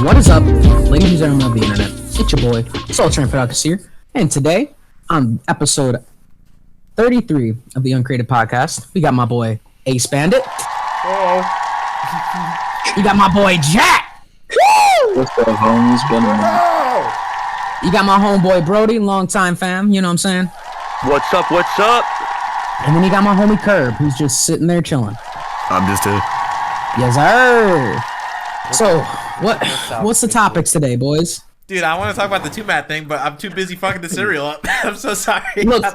What is up, ladies and gentlemen of the internet? It's your boy, Soul Train Productus here, and today on episode 33 of the Uncreated Podcast, we got my boy Ace Bandit. Oh. You got my boy Jack. Woo! What's up, homies? Been a minute. You got my homeboy Brody, longtime fam. You know what I'm saying? What's up? What's up? And then you got my homie Curb, who's just sitting there chilling. I'm just here. Yes, sir. So, what's the topics today, boys? Dude, I want to talk about the TUP thing, but I'm too busy fucking the cereal up. I'm so sorry. Look.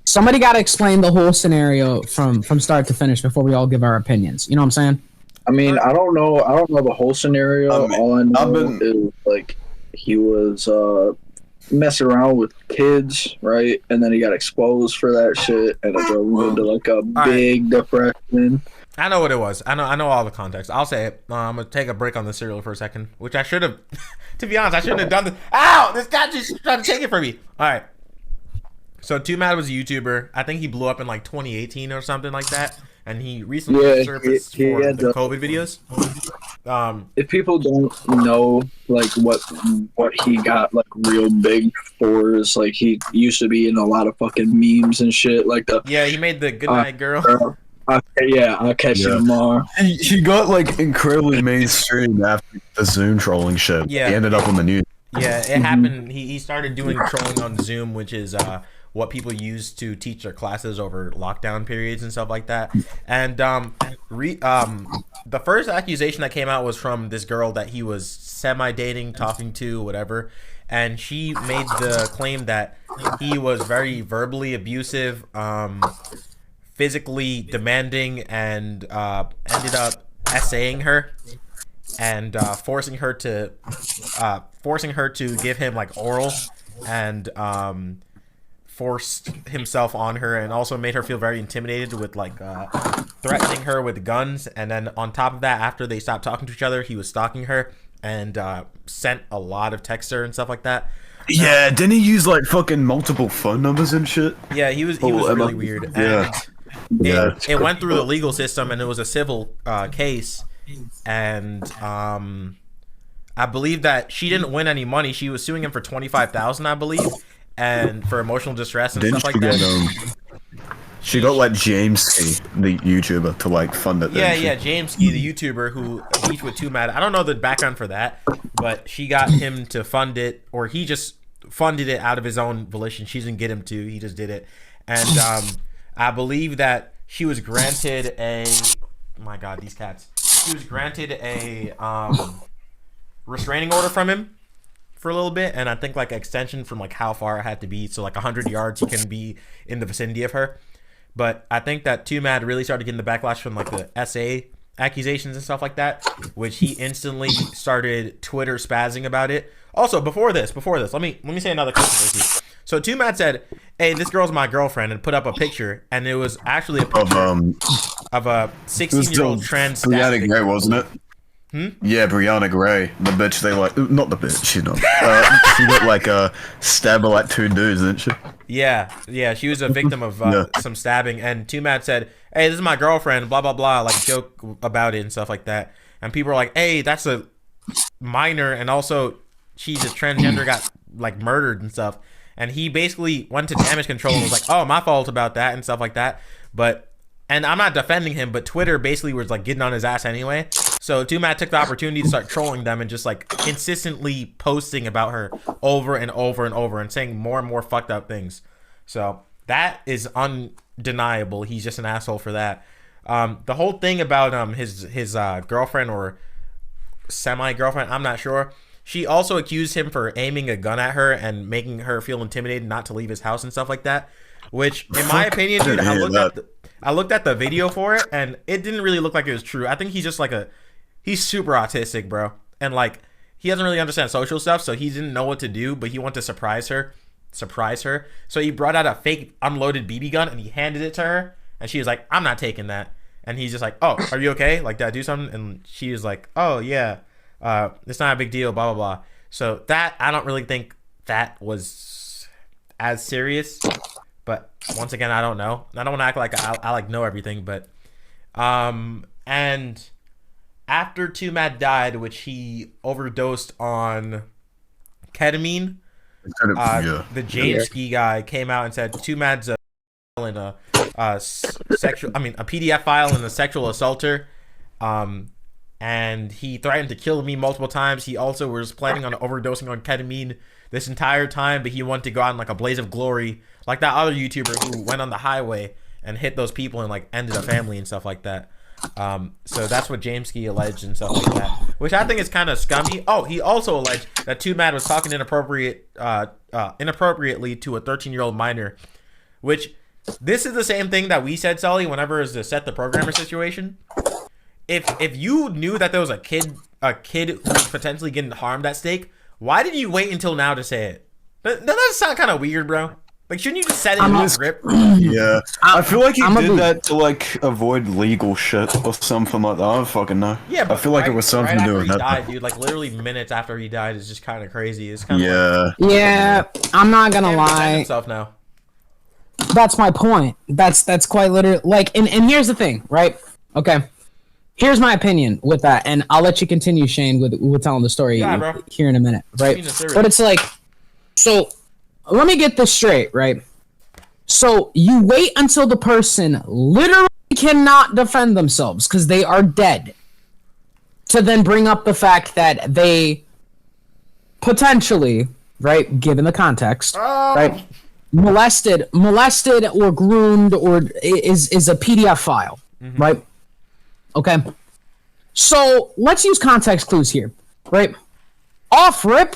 Somebody got to explain the whole scenario from start to finish before we all give our opinions. You know what I'm saying? I mean, I don't know the whole scenario. All I know is like he was messing around with kids, right? And then he got exposed for that shit, and it drove him into like a big depression. I know what it was. I know all the context. I'll say it. I'm gonna take a break on the cereal for a second, which I should have. To be honest, I shouldn't have done this. Ow! This guy just tried to take it from me. All right. So TUP was a YouTuber. I think he blew up in like 2018 or something like that, and he recently surfaced for the COVID videos. If people don't know like what he got like real big for is like he used to be in a lot of fucking memes and shit like the he made the Good Night Girl. I'll catch you tomorrow. He got like incredibly mainstream after the Zoom trolling shit. Yeah, he ended up on the news. Yeah, it happened. He started doing trolling on Zoom, which is what people use to teach their classes over lockdown periods and stuff like that. And the first accusation that came out was from this girl that he was semi-dating, talking to, whatever. And she made the claim that he was very verbally abusive, physically demanding, and ended up essaying her and forcing her to give him like oral, and forced himself on her, and also made her feel very intimidated with like threatening her with guns. And then on top of that, after they stopped talking to each other, he was stalking her and sent a lot of texts her and stuff like that. Yeah, didn't he use like fucking multiple phone numbers and shit? Yeah, he was really weird. And it went through the legal system, and it was a civil case, and I believe that she didn't win any money. She was suing him for $25,000, I believe, and for emotional distress and stuff like that. She got like James Ski, the YouTuber, to like fund it. Yeah, James Ski, the YouTuber who beefed with TUP. I don't know the background for that, but she got him to fund it, or he just funded it out of his own volition. She didn't get him to. He just did it, and I believe that she was granted a. Oh my God, these cats. She was granted a restraining order from him for a little bit, and I think like extension from like how far it had to be, so like 100 yards he can be in the vicinity of her. But I think that TUP really started getting the backlash from like the SA accusations and stuff like that, which he instantly started Twitter spazzing about it. Also, before this, let me say another controversy. So TUP said, "Hey, this girl's my girlfriend," and put up a picture, and it was actually a picture of a 16-year-old trans. Brianna Gray, wasn't it? Yeah, Brianna Gray, the bitch. They like not the bitch, you know. She got like a stabber like two dudes, didn't she? Yeah. She was a victim of some stabbing, and TUP said, "Hey, this is my girlfriend," blah blah blah, like joke about it and stuff like that. And people were like, "Hey, that's a minor, and also she's a transgender, got like murdered and stuff." And he basically went to damage control and was like, "Oh, my fault about that," and stuff like that. And I'm not defending him, but Twitter basically was like getting on his ass anyway. So TUP took the opportunity to start trolling them and just like consistently posting about her over and over and over and saying more and more fucked up things. So that is undeniable. He's just an asshole for that. The whole thing about his girlfriend or semi-girlfriend, I'm not sure. She also accused him for aiming a gun at her and making her feel intimidated not to leave his house and stuff like that. Which, in my opinion, dude, I looked at the video for it, and it didn't really look like it was true. I think he's just like he's super autistic, bro. And like, he doesn't really understand social stuff, so he didn't know what to do, but he wanted to surprise her. So he brought out a fake unloaded BB gun, and he handed it to her, and she was like, "I'm not taking that." And he's just like, "Oh, are you okay? Like, did I do something?" And she was like, "Oh, yeah. It's not a big deal, blah, blah, blah." So that, I don't really think that was as serious. But once again, I don't know. I don't want to act like I like know everything, but and after TUMAD died, which he overdosed on ketamine, the Jameski guy came out and said TUMAD's a PDF file and a sexual assaulter, and he threatened to kill me multiple times. He also was planning on overdosing on ketamine this entire time, but he wanted to go out in like a blaze of glory, like that other YouTuber who went on the highway and hit those people and like ended a family and stuff like that. So that's what Jameski alleged and stuff like that, which I think is kind of scummy. Oh, he also alleged that TUMAD was talking inappropriately to a 13-year-old minor, which this is the same thing that we said, Sully, whenever it was the set the programmer situation. If you knew that there was a kid who was potentially getting harmed at stake, why did you wait until now to say it? Doesn't that sound kind of weird, bro? Like, shouldn't you just set it in the script? Yeah. I feel like he did that to, like, avoid legal shit or something like that. I don't fucking know. Yeah, but I feel like it was something to do with that. Died, dude. Like, literally minutes after he died is just kind of crazy. It's kind of yeah, I'm not gonna lie. Himself now. That's my point. That's quite literally, like, and here's the thing, right? Okay. Here's my opinion with that, and I'll let you continue, Shane, with telling the story here in a minute, right? But it's like, so let me get this straight, right? So you wait until the person literally cannot defend themselves because they are dead to then bring up the fact that they potentially, right, given the context, right, molested or groomed or is a PDF file, right? Okay. So let's use context clues here, right? Off rip,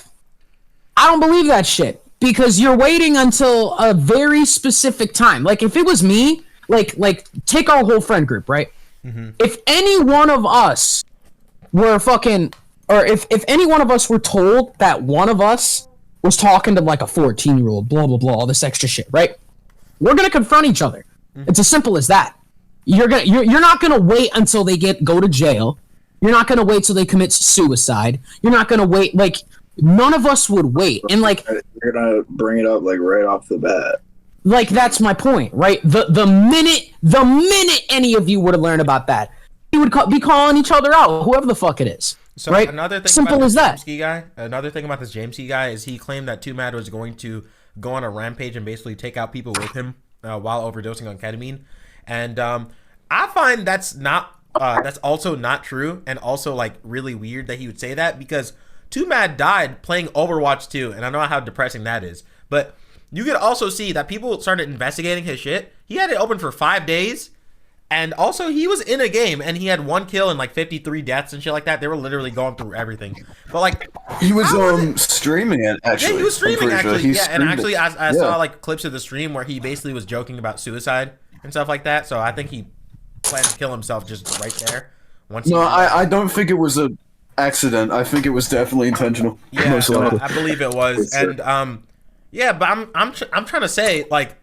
I don't believe that shit. Because you're waiting until a very specific time. Like, if it was me, like take our whole friend group, right? If any one of us were fucking, or if any one of us were told that one of us was talking to like a 14-year-old, blah, blah, blah, all this extra shit, right? We're gonna confront each other. It's as simple as that. You're not gonna wait until they go to jail. You're not gonna wait till they commit suicide. You're not gonna wait, like, none of us would wait. And like, you're gonna bring it up like right off the bat. Like, that's my point, right? The minute any of you would have learned about that, you would be calling each other out, whoever the fuck it is. So right? Another thing simple about as that. Another thing about this Jameski guy is he claimed that TUMAD was going to go on a rampage and basically take out people with him while overdosing on ketamine, and I find that's also not true, and also like really weird that he would say that, because TUMAD died playing Overwatch 2, and I know how depressing that is, but you could also see that people started investigating his shit. He had it open for 5 days, and also he was in a game, and he had 1 kill and like 53 deaths and shit like that. They were literally going through everything. But like, he was streaming it, actually. Yeah, he was streaming, actually. Sure. And actually I saw like clips of the stream where he basically was joking about suicide and stuff like that. So I think he planned to kill himself just right there. I don't think it was a accident. I think it was definitely intentional. Yeah, most likely. I believe it was. And yeah, but I'm trying to say, like,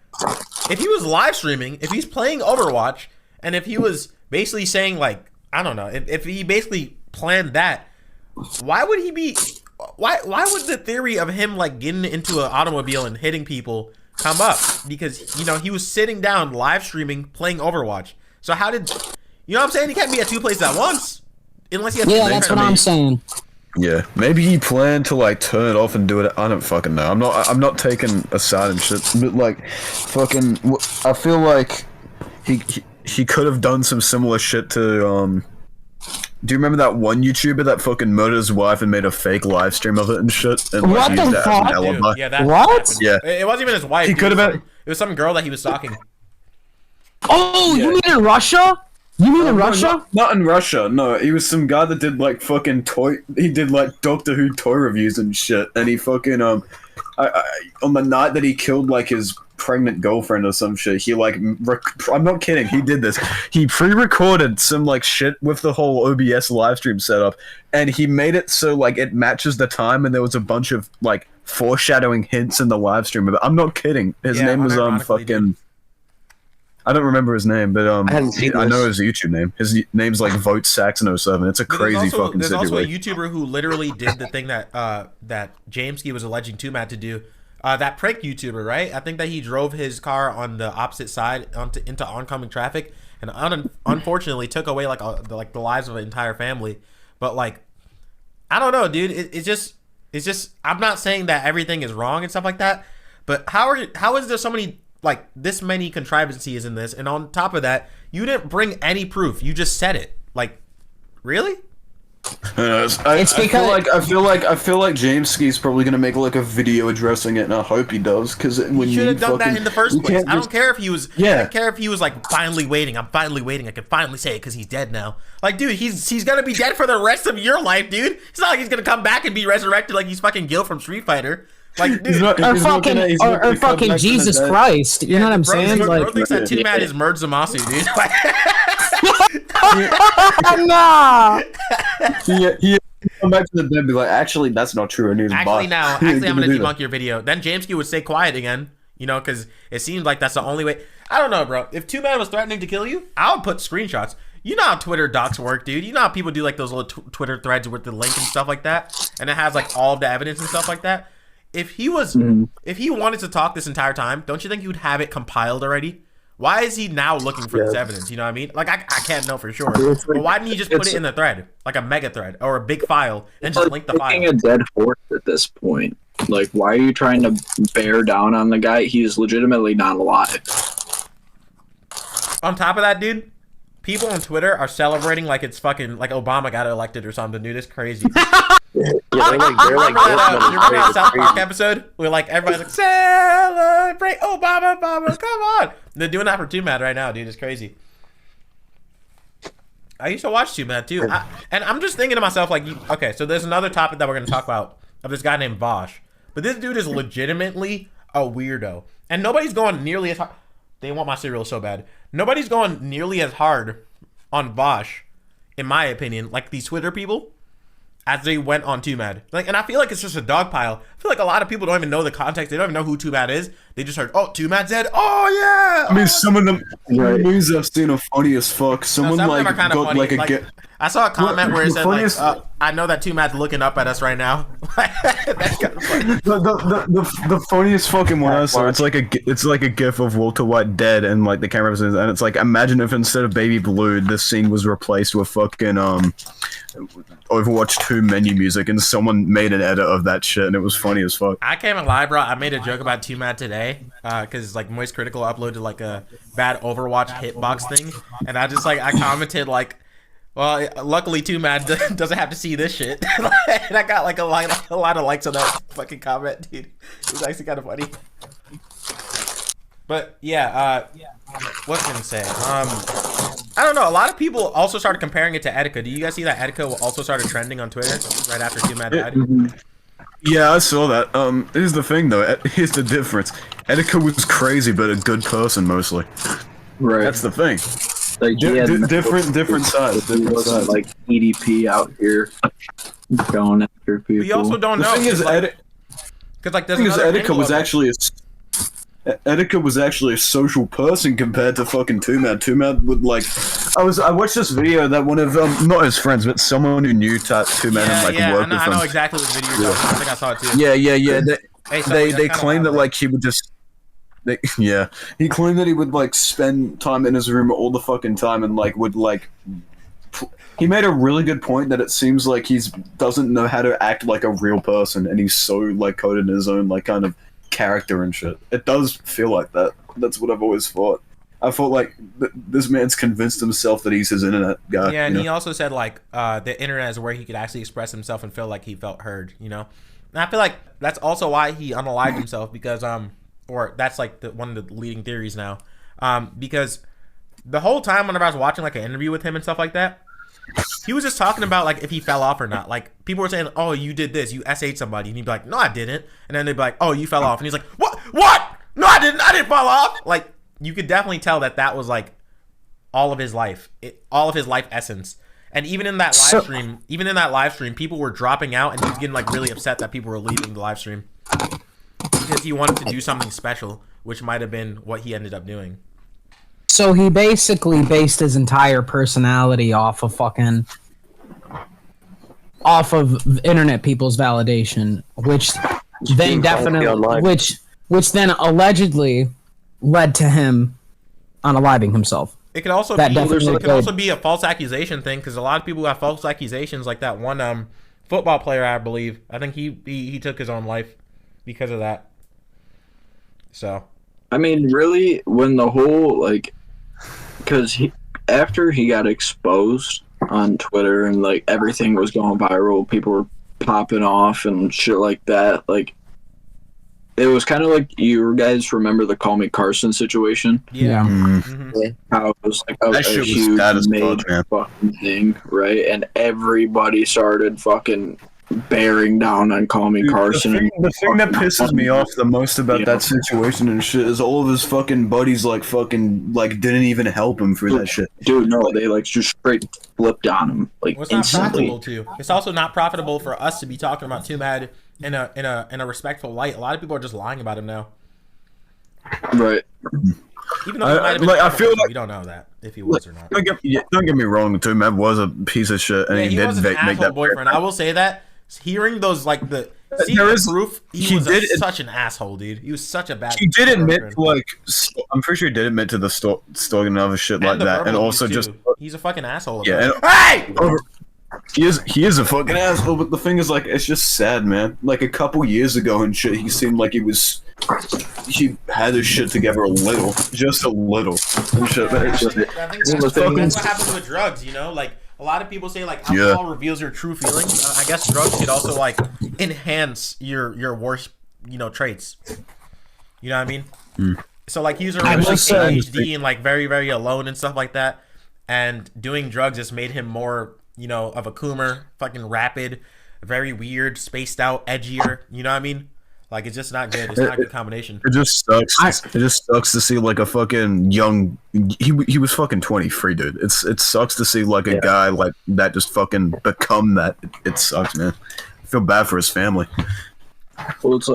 if he was live streaming, if he's playing Overwatch, and if he was basically saying, like, I don't know, if he basically planned that, why would he be? Why would the theory of him like getting into an automobile and hitting people come up? Because, you know, he was sitting down live streaming playing Overwatch. So how did, you know what I'm saying? He can't be at 2 places at once. Unless he has that's what I'm saying. Yeah, maybe he planned to like turn it off and do it. I don't fucking know. I'm not taking a side and shit. But like, fucking, I feel like he could have done some similar shit to Do you remember that one YouTuber that fucking murdered his wife and made a fake live stream of it and shit? And what the fuck? Yeah, what? Yeah, it wasn't even his wife. He could have been. It was some girl that he was stalking. Oh, yeah. You mean in Russia? You mean in Russia? Not in Russia, no. He was some guy that did like fucking toy. He did like Doctor Who toy reviews and shit. And he fucking on the night that he killed like his pregnant girlfriend or some shit, he like I'm not kidding. He did this. He pre-recorded some like shit with the whole OBS live stream setup, and he made it so like it matches the time, and there was a bunch of like foreshadowing hints in the live stream. But I'm not kidding. His name was fucking. I don't remember his name, but I know his YouTube name. His name's like Vote Saxon 07. It's a crazy fucking situation. There's also a YouTuber who literally did the thing that that Jameski was alleging TUMAD to do. that prank YouTuber, right? I think that he drove his car on the opposite side into oncoming traffic, and unfortunately took away like the lives of an entire family. But like, I don't know, dude. It's just. I'm not saying that everything is wrong and stuff like that, but how is there so many like this many contrivances in this? And on top of that, you didn't bring any proof. You just said it. Like, really? I feel like James Ski's probably gonna make like a video addressing it, and I hope he does, because when you should have done that in the first place. I don't care if he was. Yeah. I don't care if he was like finally waiting. I'm finally waiting. I can finally say it because he's dead now. Like, dude, he's gonna be dead for the rest of your life, dude. It's not like he's gonna come back and be resurrected like he's fucking Gil from Street Fighter. Like, dude, or fucking Jesus Christ. You know what I'm saying? Bro Like, thinks that TUMAD is Merge Zamasu, dude. nah. He come back to the dead and be like, actually, that's not true. And I'm gonna debunk your video. Then James Q would stay quiet again, you know, because it seems like that's the only way. I don't know, bro. If TUMAD was threatening to kill you, I would put screenshots. You know how Twitter docs work, dude. You know how people do like those little Twitter threads with the link and stuff like that, and it has like all of the evidence and stuff like that. If he wanted to talk this entire time, don't you think he would have it compiled already? Why is he now looking for this evidence? You know what I mean? Like, I can't know for sure. But why didn't he just put it in the thread? Like a mega thread or a big file and just link the file? It's a dead horse at this point. Like, why are you trying to bear down on the guy? He's legitimately not alive. On top of that, dude, people on Twitter are celebrating like it's fucking like Obama got elected or something, dude. It's crazy. Yeah, they're like you remember that South Park episode where like everybody's like, celebrate Obama, come on. They're doing that for TUMAD right now, dude. It's crazy. I used to watch TUMAD too, and I'm just thinking to myself like, okay, so there's another topic that we're gonna talk about of this guy named Vaush, but this dude is legitimately a weirdo, and nobody's going nearly as hard. They want my cereal so bad. Nobody's going nearly as hard on Vaush, in my opinion, like these Twitter people, as they went on TUMAD. Like, and I feel like it's just a dog pile. I feel like a lot of people don't even know the context. They don't even know who TUMAD is. They just heard, oh, TUMAD said, oh yeah. I mean, some of them news I've seen are funny as fuck. Someone some like got funny. Like I saw a comment where it said like, I know that TUMAD's looking up at us right now. That's kind of funny. The funniest fucking one I saw. It's like a gif of Walter White dead, and like the camera and it's like, imagine if instead of Baby Blue, this scene was replaced with fucking Overwatch 2 menu music, and someone made an edit of that shit, and it was funny as fuck. I can't lie, bro. I made a joke about TUMAD today, because like Moist Critical uploaded like a bad Overwatch hitbox thing, and I commented like, well, luckily TUMAD doesn't have to see this shit. And I got like a lot of likes on that fucking comment, dude. It was actually kind of funny. But yeah, what can I say? I don't know. A lot of people also started comparing it to Etika. Do you guys see that Etika also started trending on Twitter right after TUMAD died? Yeah, I saw that. Here's the thing though. Here's the difference. Etika was crazy, but a good person mostly. Right. That's the thing. Like, different sides. Different sides. Like EDP out here going after people. We also don't know. The thing is, because like there's another Etika was actually a social person compared to fucking TUMAD. TUMAD would like, I watched this video that one of not his friends, but someone who knew TUMAD and like worked with him. I know exactly what video you're talking about. I think I saw it too. Yeah. They claimed that like he would just. He claimed that he would like spend time in his room all the fucking time and like would like. He made a really good point that it seems like he doesn't know how to act like a real person, and he's so like coded in his own like kind of character and shit. It does feel like that. That's what I've always thought. I thought like this man's convinced himself that he's his internet guy. Yeah, and he also said like the internet is where he could actually express himself and feel like he felt heard. You know, and I feel like that's also why he unalived himself because or that's like one of the leading theories now, because the whole time whenever I was watching like an interview with him and stuff like that, he was just talking about like if he fell off or not. Like people were saying, "Oh, you did this, you SA'd somebody," and he'd be like, "No, I didn't," and then they'd be like, "Oh, you fell off," and he's like, "What? No, I didn't fall off." Like you could definitely tell that was like all of his life, all of his life essence. And even in that live stream, people were dropping out, and he was getting like really upset that people were leaving the live stream because he wanted to do something special, which might have been what he ended up doing. So he basically based his entire personality off of internet people's validation, which then definitely, which then allegedly led to him unaliving himself. It could also be a false accusation thing, because a lot of people have false accusations, like that one football player, I believe. I think he took his own life because of that. So, I mean, really, when the whole because after he got exposed on Twitter and like everything was going viral, people were popping off and shit like that. Like, it was kind of like, you guys remember the Call Me Carson situation? Yeah. Mm-hmm. How it was like a huge major fucking thing, right? And everybody started fucking bearing down on Call Me Carson. The thing that pisses me off the most about that situation and shit is all of his fucking buddies didn't even help him for that shit. Dude, no, they just straight flipped on him it's instantly. Not profitable too. It's also not profitable for us to be talking about TUMAD in a respectful light. A lot of people are just lying about him now. Right. Even though I feel like we don't know that if he was or not. Don't get me wrong, TUMAD was a piece of shit, and he did make that boyfriend. I will say that. Hearing those proof, he was such an asshole, dude. He was such a bad. He did admit I'm pretty sure he did admit to the stalking and other shit like that, and also he's a fucking asshole. Yeah. Hey! He is a fucking asshole, but the thing is, it's just sad, man. Like, a couple years ago and shit, he seemed like he had his shit together a little, just a little. And shit, I think that's what happens with drugs, you know? Like, a lot of people say, alcohol reveals your true feelings. I guess drugs could also, enhance your worst, traits. You know what I mean? Mm. So, he was originally ADHD and, very, very alone and stuff like that. And doing drugs just made him more, of a coomer, fucking rapid, very weird, spaced out, edgier. You know what I mean? It's just not good. It's not a good combination. It just sucks. It just sucks to see a fucking young. He was fucking 23, dude. It sucks to see a guy like that just fucking become that. It sucks, man. I feel bad for his family. Well, it's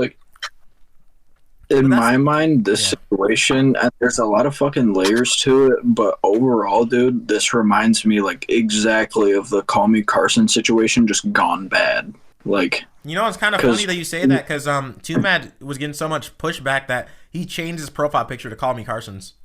in my mind, this situation, there's a lot of fucking layers to it, but overall, dude, this reminds me exactly of the Call Me Carson situation, just gone bad. It's kind of funny that you say that, because TUMAD was getting so much pushback that he changed his profile picture to Call Me Carson's.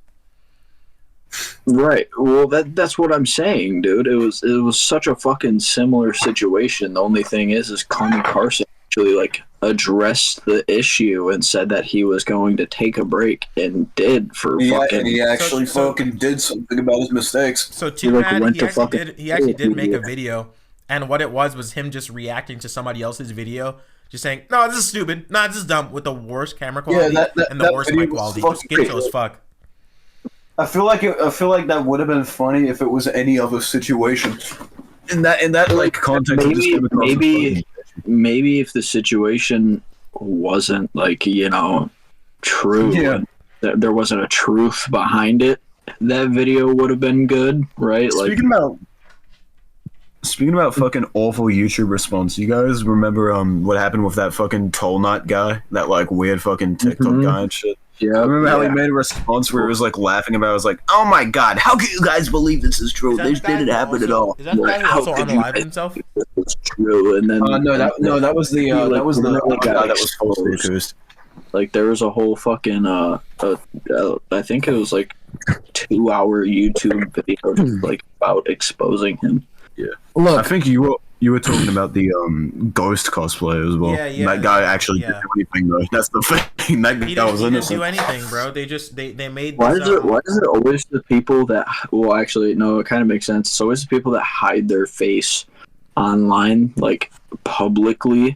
Right. Well, that's what I'm saying, dude. It was such a fucking similar situation. The only thing is Call Me Carson actually addressed the issue and said that he was going to take a break, and did for fucking. He actually fucking did something about his mistakes. So TUMAD, he actually did make a video. And what it was him just reacting to somebody else's video, just saying, "No, this is stupid. No, this is dumb," with the worst camera quality and the worst mic quality. Just ghetto as fuck. I feel like that would have been funny if it was any other situation. In that context, maybe if the situation wasn't true, and there wasn't a truth behind it, that video would have been good, right? Speaking about fucking awful YouTube response, you guys remember what happened with that fucking Toll Knot guy, that weird fucking TikTok guy and shit? Yeah, I remember how he made a response where he was laughing about it. I was like, "Oh my god, how can you guys believe this is true? This didn't happen at all." Is that the guy who also unalived himself? It's true, and then that was the guy that was falsely accused. There was a whole fucking I think it was 2-hour YouTube video just about exposing him. Yeah, look, I think you were talking about the Ghost cosplay as well. Yeah. That guy actually didn't do anything though. That's the thing. That guy was innocent. He didn't do anything, bro. They made. Why is it always the people that? Well, actually, no. It kind of makes sense. It's always the people that hide their face online, publicly,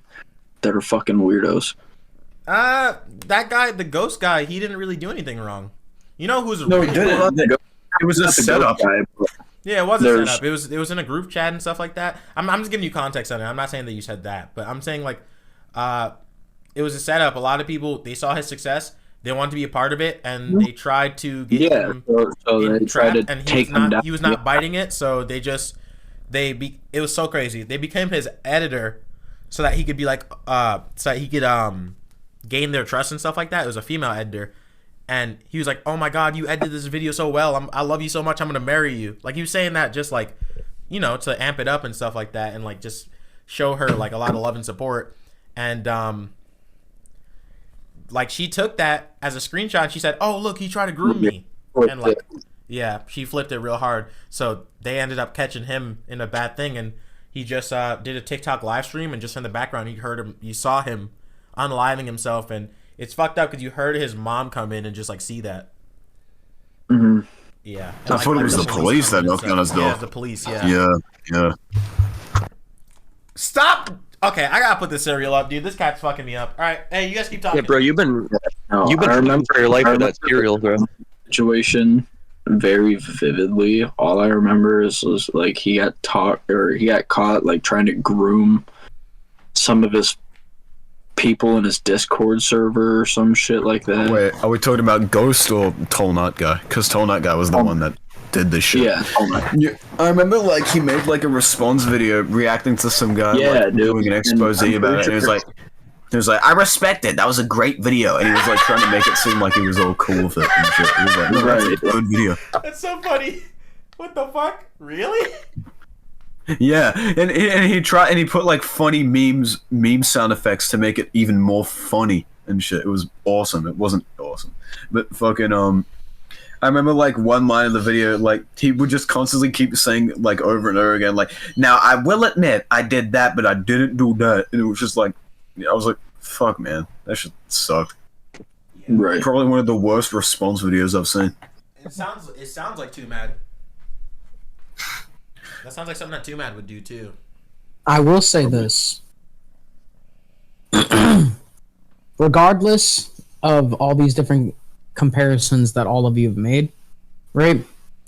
that are fucking weirdos. That guy, the Ghost guy, he didn't really do anything wrong. You know who's no, he didn't. It was a setup. Yeah, it was a setup. It was in a group chat and stuff like that. I'm just giving you context on it. I'm not saying that you said that, but I'm saying it was a setup. A lot of people, they saw his success, they wanted to be a part of it, and they tried to get him in trap, and he was not biting it. So it was so crazy. They became his editor so that he could be so that he could gain their trust and stuff like that. It was a female editor. And he was like, "Oh my god, you edited this video so well. I love you so much. I'm gonna marry you." He was saying that just to amp it up and stuff like that, and just show her a lot of love and support. And like she took that as a screenshot. And she said, "Oh, look, he tried to groom me," and like, yeah, she flipped it real hard. So they ended up catching him in a bad thing, and he just did a TikTok live stream, and just in the background, you saw him unliving himself, and it's fucked up because you heard his mom come in and just like see that. Mm-hmm. Yeah, I thought it was the police that knocked on his door. Yeah, the police. Yeah. Yeah. Stop. Okay, I gotta put this cereal up, dude. This cat's fucking me up. All right, hey, you guys keep talking. Yeah, bro, you've been No, fighting for your life with that cereal, bro. Situation very vividly. All I remember is like he got caught like trying to groom some of his people in his Discord server or some shit like that. Wait, are we talking about Ghost or Tolnut Guy? Because Tolnut Guy was the one that did this shit. Yeah, Yeah, I remember like he made like a response video reacting to some guy doing an expose about it, and he was like, I respect it. That was a great video, and he was like trying to make it seem like he was all cool with it and shit. He was like, no, that's a good video. That's so funny. What the fuck? Really? Yeah, and he put like funny meme sound effects to make it even more funny and shit. It was awesome. It wasn't awesome, but fucking I remember like one line of the video, like he would just constantly keep saying like over and over again, like, now I will admit I did that, but I didn't do that, and it was just like, I was like, fuck man, that shit sucked. right. Probably one of the worst response videos I've seen. It sounds like TUMad. That sounds like something that TUMad would do too. I will say this. Regardless of all these different comparisons that all of you have made, right?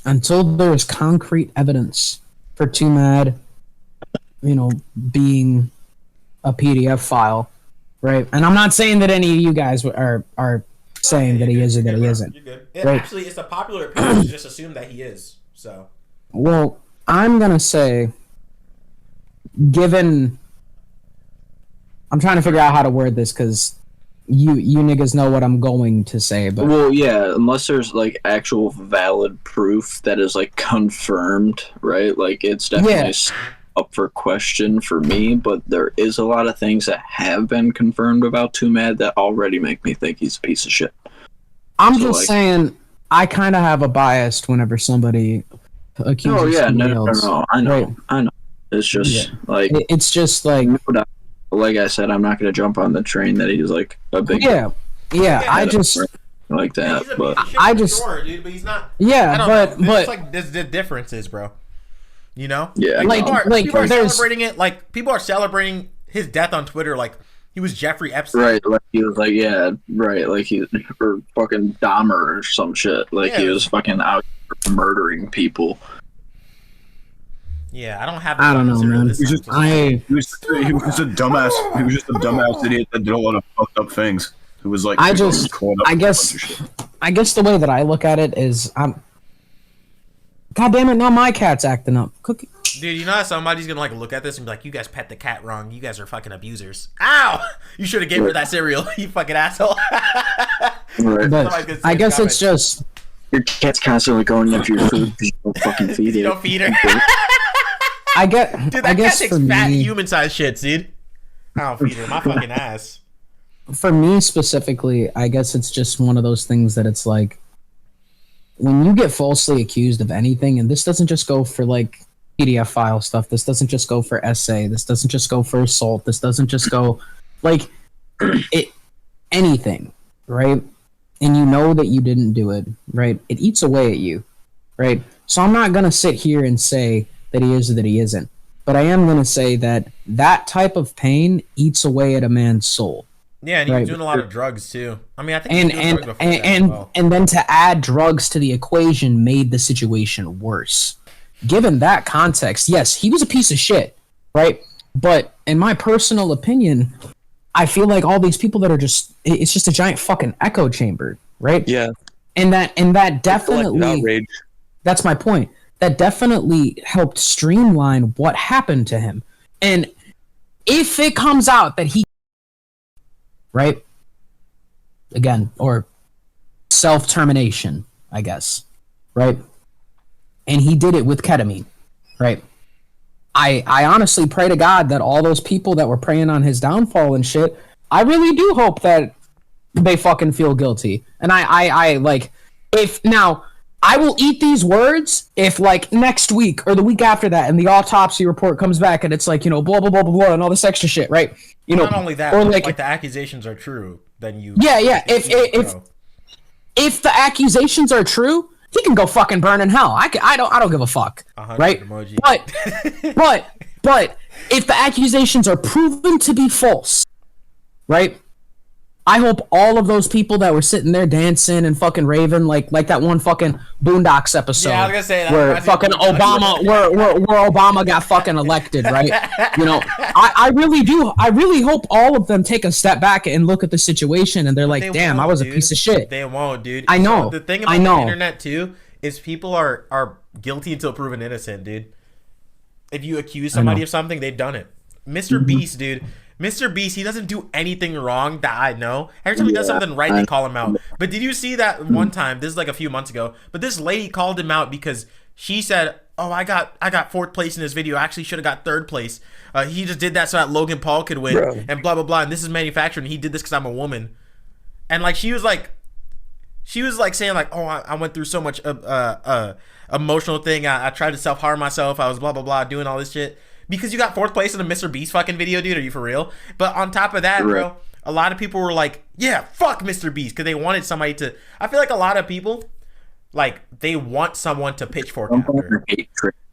Until there's concrete evidence for TUMad, being a PDF file, right? And I'm not saying that any of you guys are saying that he is or that he isn't. You're good. Right? Actually, it's a popular opinion to just assume that he is. So. Well, I'm gonna say, I'm trying to figure out how to word this because you niggas know what I'm going to say, but Well, yeah, unless there's like actual valid proof that is like confirmed, right? Like it's definitely up for question for me, but there is a lot of things that have been confirmed about TUMad that already make me think he's a piece of shit. I'm just saying I kind of have a bias whenever somebody accuses somebody else. No, I know. It's just it's just like I said, I'm not going to jump on the train that he's like a big I just like that, but I just sure, dude, but he's not. Yeah, but it's like the differences, bro. You know? Yeah, people are celebrating it. Like people are celebrating his death on Twitter. Like he was Jeffrey Epstein. Right, like he was like like he or fucking Dahmer or some shit. Like he was fucking out murdering people. Yeah, I don't know, man. He was just a dumbass. He was just a dumbass idiot that did a lot of fucked up things. Who was like, I guess the way that I look at it is, God damn it, now my cat's acting up. Cookie. Dude, you know how somebody's gonna like look at this and be like, you guys pet the cat wrong. You guys are fucking abusers. Ow! You should have gave her that cereal, you fucking asshole. Right. But I guess it's just your cat's constantly going after your food because you don't fucking feed it. You don't feed her. I guess cat takes fat human-sized shit, dude. I don't feed her my fucking ass. For me specifically, I guess it's just one of those things that it's like, when you get falsely accused of anything, and this doesn't just go for like PDF file stuff, this doesn't just go for essay, this doesn't just go for assault, this doesn't just go like anything, right? And you know that you didn't do it, right? It eats away at you, right? So I'm not gonna sit here and say that he is or that he isn't, but I am gonna say that that type of pain eats away at a man's soul. Yeah, and he was doing a lot of drugs too. I mean, I think and then to add drugs to the equation made the situation worse. Given that context, yes, he was a piece of shit, right? But in my personal opinion, I feel like all these people that are it's just a giant fucking echo chamber, right? Yeah. And that definitely, that's my point. That definitely helped streamline what happened to him. And if it comes out that he, right? Again, or self-termination, I guess, right? And he did it with ketamine, right? I honestly pray to God that all those people that were preying on his downfall and shit, I really do hope that they fucking feel guilty. And I like, if now I will eat these words if like next week or the week after that and the autopsy report comes back and it's like, you know, blah blah blah blah blah and all this extra shit, right? You know, not only that, or like the accusations are true, then you if the accusations are true, he can go fucking burn in hell. I don't give a fuck, right? Emoji. But if the accusations are proven to be false, right? I hope all of those people that were sitting there dancing and fucking raving like that one fucking Boondocks episode, yeah, I was gonna say that where fucking Obama, where Obama got fucking elected, right? You know, I really do. I really hope all of them take a step back and look at the situation and they're like, damn, I was a piece of shit. They won't, dude. I know. So the thing about the internet too is people are guilty until proven innocent, dude. If you accuse somebody of something, they've done it. Mr. Beast, dude. Mr. Beast, he doesn't do anything wrong that I know. Every time he does something right, they call him out. But did you see that one time? This is like a few months ago. But this lady called him out because she said, "Oh, I got fourth place in this video. I actually should have got third place. He just did that so that Logan Paul could win, and blah blah blah. And this is manufactured. And he did this because I'm a woman." And like she was like saying like, "Oh, I went through so much emotional thing. I tried to self-harm myself. I was blah blah blah doing all this shit." Because you got fourth place in a Mr. Beast fucking video, dude. Are you for real? But on top of that, bro, a lot of people were like, yeah, fuck Mr. Beast. Because they wanted somebody to... I feel like a lot of people, like, they want someone to pitchfork after.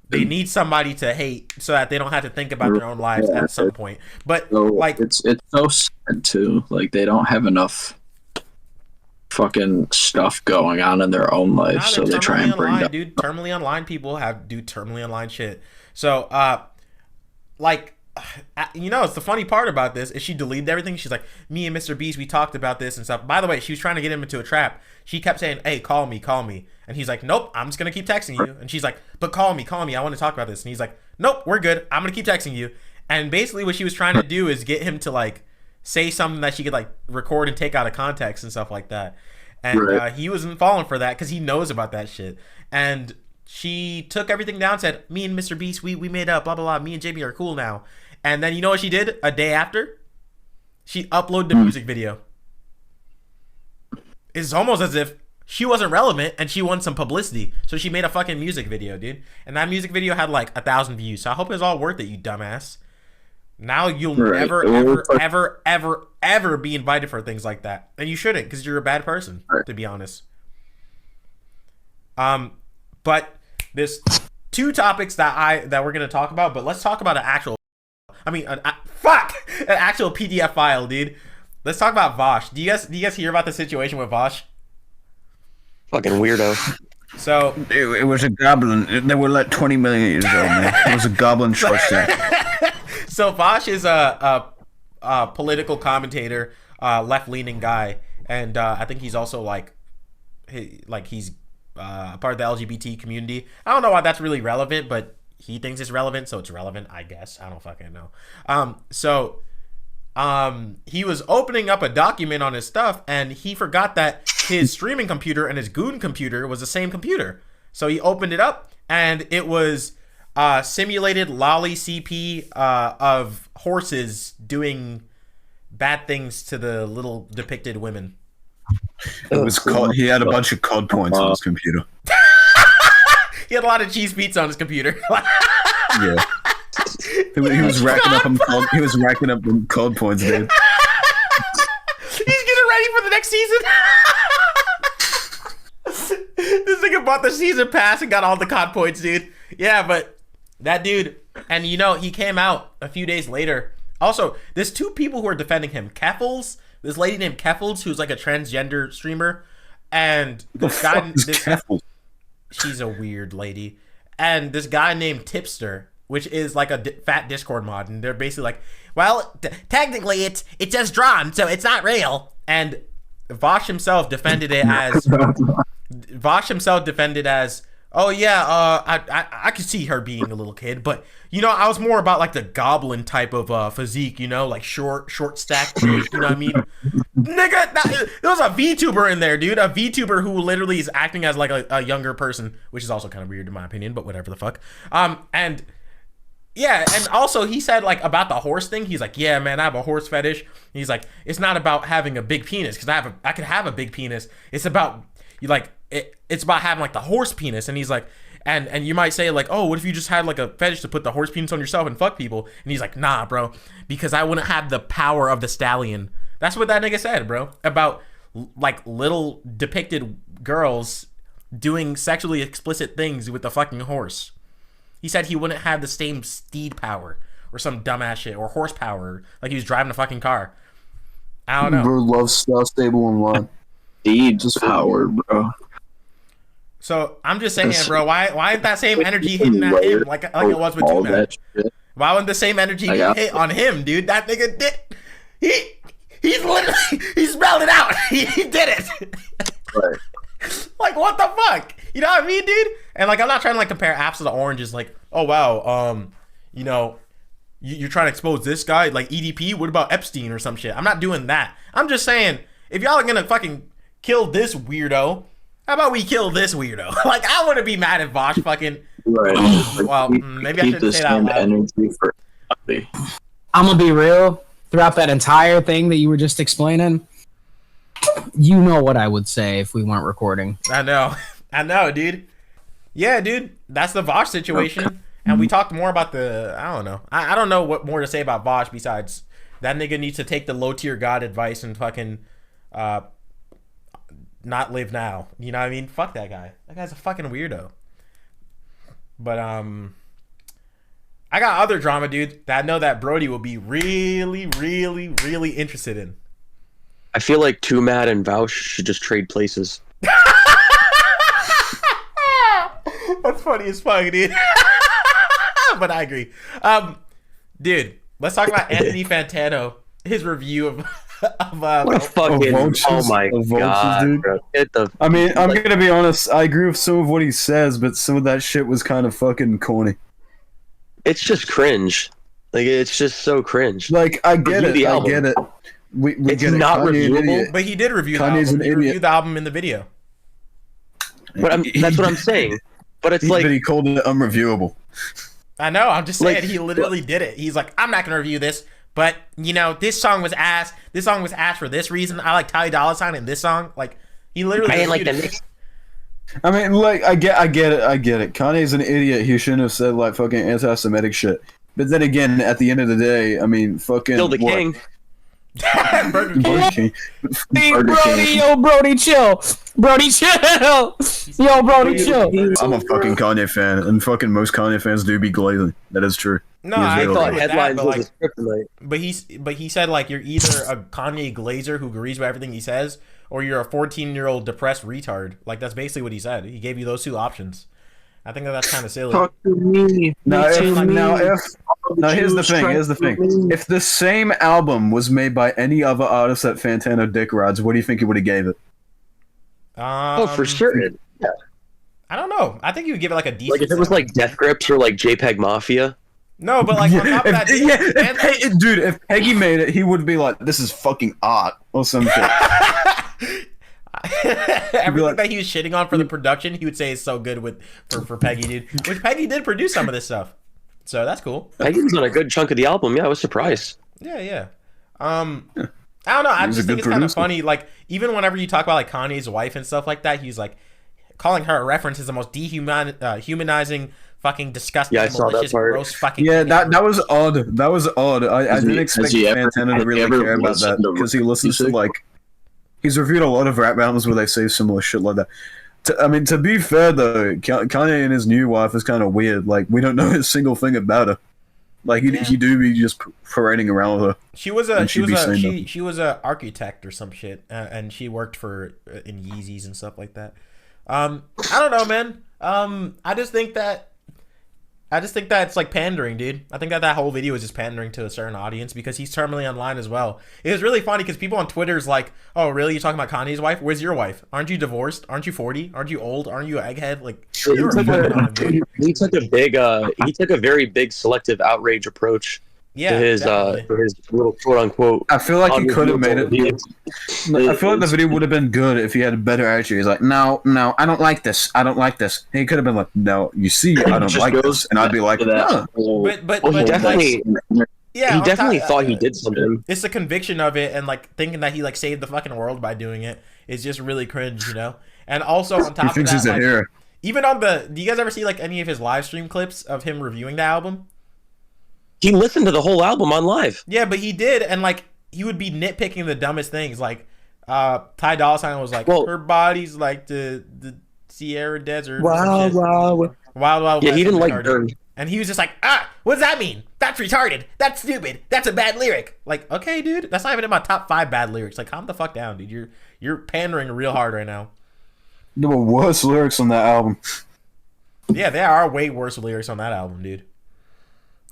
They need somebody to hate so that they don't have to think about their own lives at some point. But, like... It's so sad, too. Like, they don't have enough fucking stuff going on in their own life, so they try and bring down... Dude, terminally online people do terminally online shit. So, like, you know, it's the funny part about this is she deleted everything. She's like, me and Mr. Beast, we talked about this and stuff. By the way, she was trying to get him into a trap. She kept saying, hey, call me. And he's like, nope, I'm just going to keep texting you. And she's like, but call me. I want to talk about this. And he's like, nope, we're good. I'm going to keep texting you. And basically what she was trying to do is get him to, like, say something that she could, like, record and take out of context and stuff like that. And he wasn't falling for that because he knows about that shit. And she took everything down, said, me and Mr. Beast, we made up, blah, blah, blah. Me and Jamie are cool now. And then you know what she did a day after? She uploaded the music video. It's almost as if she wasn't relevant and she won some publicity. So she made a fucking music video, dude. And that music video had like 1,000 views. So I hope it's all worth it, you dumbass. Now you'll never, ever be invited for things like that. And you shouldn't, because you're a bad person, to be honest. But there's two topics that we're gonna talk about, but let's talk about an actual PDF file, dude. Let's talk about Vaush. Do you guys hear about the situation with Vaush? Fucking weirdo. So it was a goblin. They were like 20 million years old, man. It was a goblin short stack. So Vaush is a political commentator, left-leaning guy, and I think he's also he's part of the LGBT community. I don't know why that's really relevant, but he thinks it's relevant, so it's relevant, I guess. I don't fucking know. He was opening up a document on his stuff, and he forgot that his streaming computer and his goon computer was the same computer. So he opened it up, and it was simulated lolly CP of horses doing bad things to the little depicted women. It was COD. He had a bunch of COD points on his computer. He had a lot of cheese pizza on his computer. Yeah. He was racking up COD. He was racking up COD points, dude. He's getting ready for the next season. This nigga bought the season pass and got all the COD points, dude. Yeah, but that dude, and you know, he came out a few days later. Also, there's two people who are defending him. Keffels, this lady named Keffels, who's like a transgender streamer, and this guy. She's a weird lady, and this guy named Tipster, which is like a fat Discord mod, and they're basically like, well, technically it's just drawn, so it's not real. And Vaush himself defended it as, oh yeah, I could see her being a little kid, but you know, I was more about like the goblin type of physique, you know, like short stack, you know what I mean? Nigga, there was a VTuber in there, dude, a VTuber who literally is acting as like a younger person, which is also kind of weird in my opinion, but whatever the fuck. And Yeah, and also he said like about the horse thing. He's like, yeah, man, I have a horse fetish. He's like, it's not about having a big penis because I can have a big penis. It's about it's about having like the horse penis. And he's like, and you might say like, oh, what if you just had like a fetish to put the horse penis on yourself and fuck people? And he's like, nah, bro, because I wouldn't have the power of the stallion. That's what that nigga said, bro, about like little depicted girls doing sexually explicit things with the fucking horse. He said he wouldn't have the same steed power or some dumbass shit or horsepower like he was driving a fucking car. I don't know. Bro loves Star Stable and Line. Steed power, bro. So I'm just saying, bro, why isn't that same energy hitting at him like it was with TUP? Why wasn't the same energy hit on him, dude? That nigga did. He's literally spelled it out. He did it. Right. Like, what the fuck? You know what I mean, dude? And like, I'm not trying to like compare apples to oranges. Like, oh wow, you know, you're trying to expose this guy like EDP. What about Epstein or some shit? I'm not doing that. I'm just saying, if y'all are gonna fucking kill this weirdo, how about we kill this weirdo? Like, I wouldn't be mad if Vaush fucking. Right. Well, maybe I shouldn't say that out loud. Energy for I'm gonna be real. Throughout that entire thing that you were just explaining, you know what I would say if we weren't recording. I know, dude. Yeah, dude, that's the Vaush situation. And we talked more about I don't know. I don't know what more to say about Vaush besides that nigga needs to take the low tier god advice and fucking not live now. You know what I mean? Fuck that guy. That guy's a fucking weirdo. But I got other drama, dude, that I know that Brody will be really, really, really interested in. I feel like TUMAD and Vaush should just trade places. That's funny as fuck, dude. But I agree. Dude, let's talk about Anthony Fantano. His review of what a fucking oh my god, dude. Bro. I mean, I'm gonna be honest. I agree with some of what he says, but some of that shit was kind of fucking corny. It's just cringe. Like, it's just so cringe. Like, I get it. I get it. We it's get not it. reviewable. But he did review Kanye's the album. an He reviewed idiot. the album in the video. But that's what I'm saying. But it's like... But he called it unreviewable. I know. I'm just saying, Like, he literally did it. He's like, I'm not going to review this, but, you know, this song was ass. This song was ass for this reason. I like Ty Dolla $ign in this song. Like, he literally... I didn't like reviewed the it. mix. I mean, like, I get it. Kanye's an idiot. He shouldn't have said, like, fucking anti-Semitic shit. But then again, at the end of the day, I mean, fucking... Still the king. Burger King. Burger King. Brody, yo, Brody, chill. Brody, chill. Yo, Brody, chill. I'm a fucking Kanye fan, and fucking most Kanye fans do be glazing. That is true. No, He is I very thought glazing. Headlines but, like, was a kryptonite. But he said, like, you're either a Kanye glazer who agrees with everything he says, or you're a 14-year-old depressed retard. Like, that's basically what he said. He gave you those two options. I think that's kind of silly. Talk to me. Now, here's the thing. Strike Here's the thing. me. If the same album was made by any other artist that Fantano dick rides, what do you think he would have gave it? Oh, for sure. Yeah. I don't know. I think you would give it like a decent. Like, if it was sound. like Death Grips or like JPEG Mafia. No, but like on top of that, Dude, if Peggy made it, he would be like, "This is fucking art" or some shit. everything like- that he was shitting on for the production, he would say is so good for Peggy, dude. Which Peggy did produce some of this stuff, so that's cool. Peggy was on a good chunk of the album. Yeah, I was surprised. Yeah. I don't know. I He was a just think good it's kind of producer. funny. Like, even whenever you talk about like Kanye's wife and stuff like that, he's like calling her a reference is the most humanizing, fucking disgusting, Yeah, I saw that malicious, part. gross fucking. Yeah, thing ever. that was odd. That was odd. I didn't expect Fantano to really care about that because he listens to like. He's reviewed a lot of rap albums where they say similar shit like that. To be fair though, Kanye and his new wife is kind of weird. Like, we don't know a single thing about her. Like, he do be just parading around with her. She was a architect or some shit, and she worked for in Yeezys and stuff like that. I don't know, man. I just think that it's like pandering, dude. I think that whole video is just pandering to a certain audience because he's terminally online as well. It was really funny because people on Twitter is like, "Oh, really? You talking about Kanye's wife? Where's your wife? Aren't you divorced? Aren't you 40? Aren't you old? Aren't you an egghead?" Like, He took a very big selective outrage approach. his little quote unquote. I feel like he could have made it. I feel like the video would have been good if he had a better attitude. He's like, no, I don't like this. I don't like this. And he could have been like, no, you see, I don't like this, and I'd be like, no. But he definitely. Yeah, he definitely thought he did something. It's the conviction of it, and like thinking that he like saved the fucking world by doing it is just really cringe, you know. And also on top of that, like, even on the, do you guys ever see like any of his live stream clips of him reviewing the album? He listened to the whole album on live. Yeah, but he did, and like he would be nitpicking the dumbest things. Like Ty Dolla $ign was like, her body's like the Sierra Desert. Wild. Yeah, he didn't like Burn. And he was just like, what does that mean? That's retarded. That's stupid. That's a bad lyric. Like, okay, dude, that's not even in my top 5 bad lyrics. Like, calm the fuck down, dude. You're pandering real hard right now. There were worse lyrics on that album. Yeah, there are way worse lyrics on that album, dude.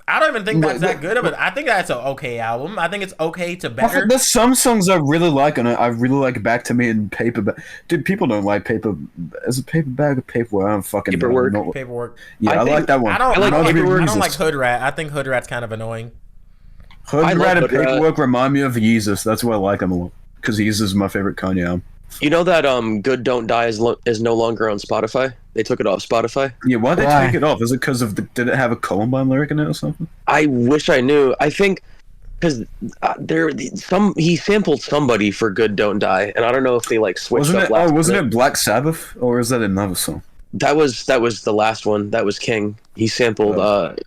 I don't even think that's that good of it. I think that's an okay album. I think it's okay to better. There's some songs I really like, and I really like Back to Me and Paper. Dude, people don't like Paper. Is it Paper Bag or Paperwork? I don't fucking Paperwork. know. Paperwork. Yeah, I like that one. I don't like Hood Rat. I think Hood Rat's kind of annoying. Hood Rat and Paperwork remind me of Yeezus. That's why I like them a lot. Because Yeezus is my favorite Kanye album. You know that Good Don't Die is no longer on Spotify? They took it off Spotify. Yeah, why'd they take it off? Is it because of did it have a Columbine lyric in it or something? I wish I knew. I think because he sampled somebody for Good Don't Die, and I don't know if they like switched up. Wasn't it Black Sabbath, or is that another song? That was the last one. That was King. He sampled.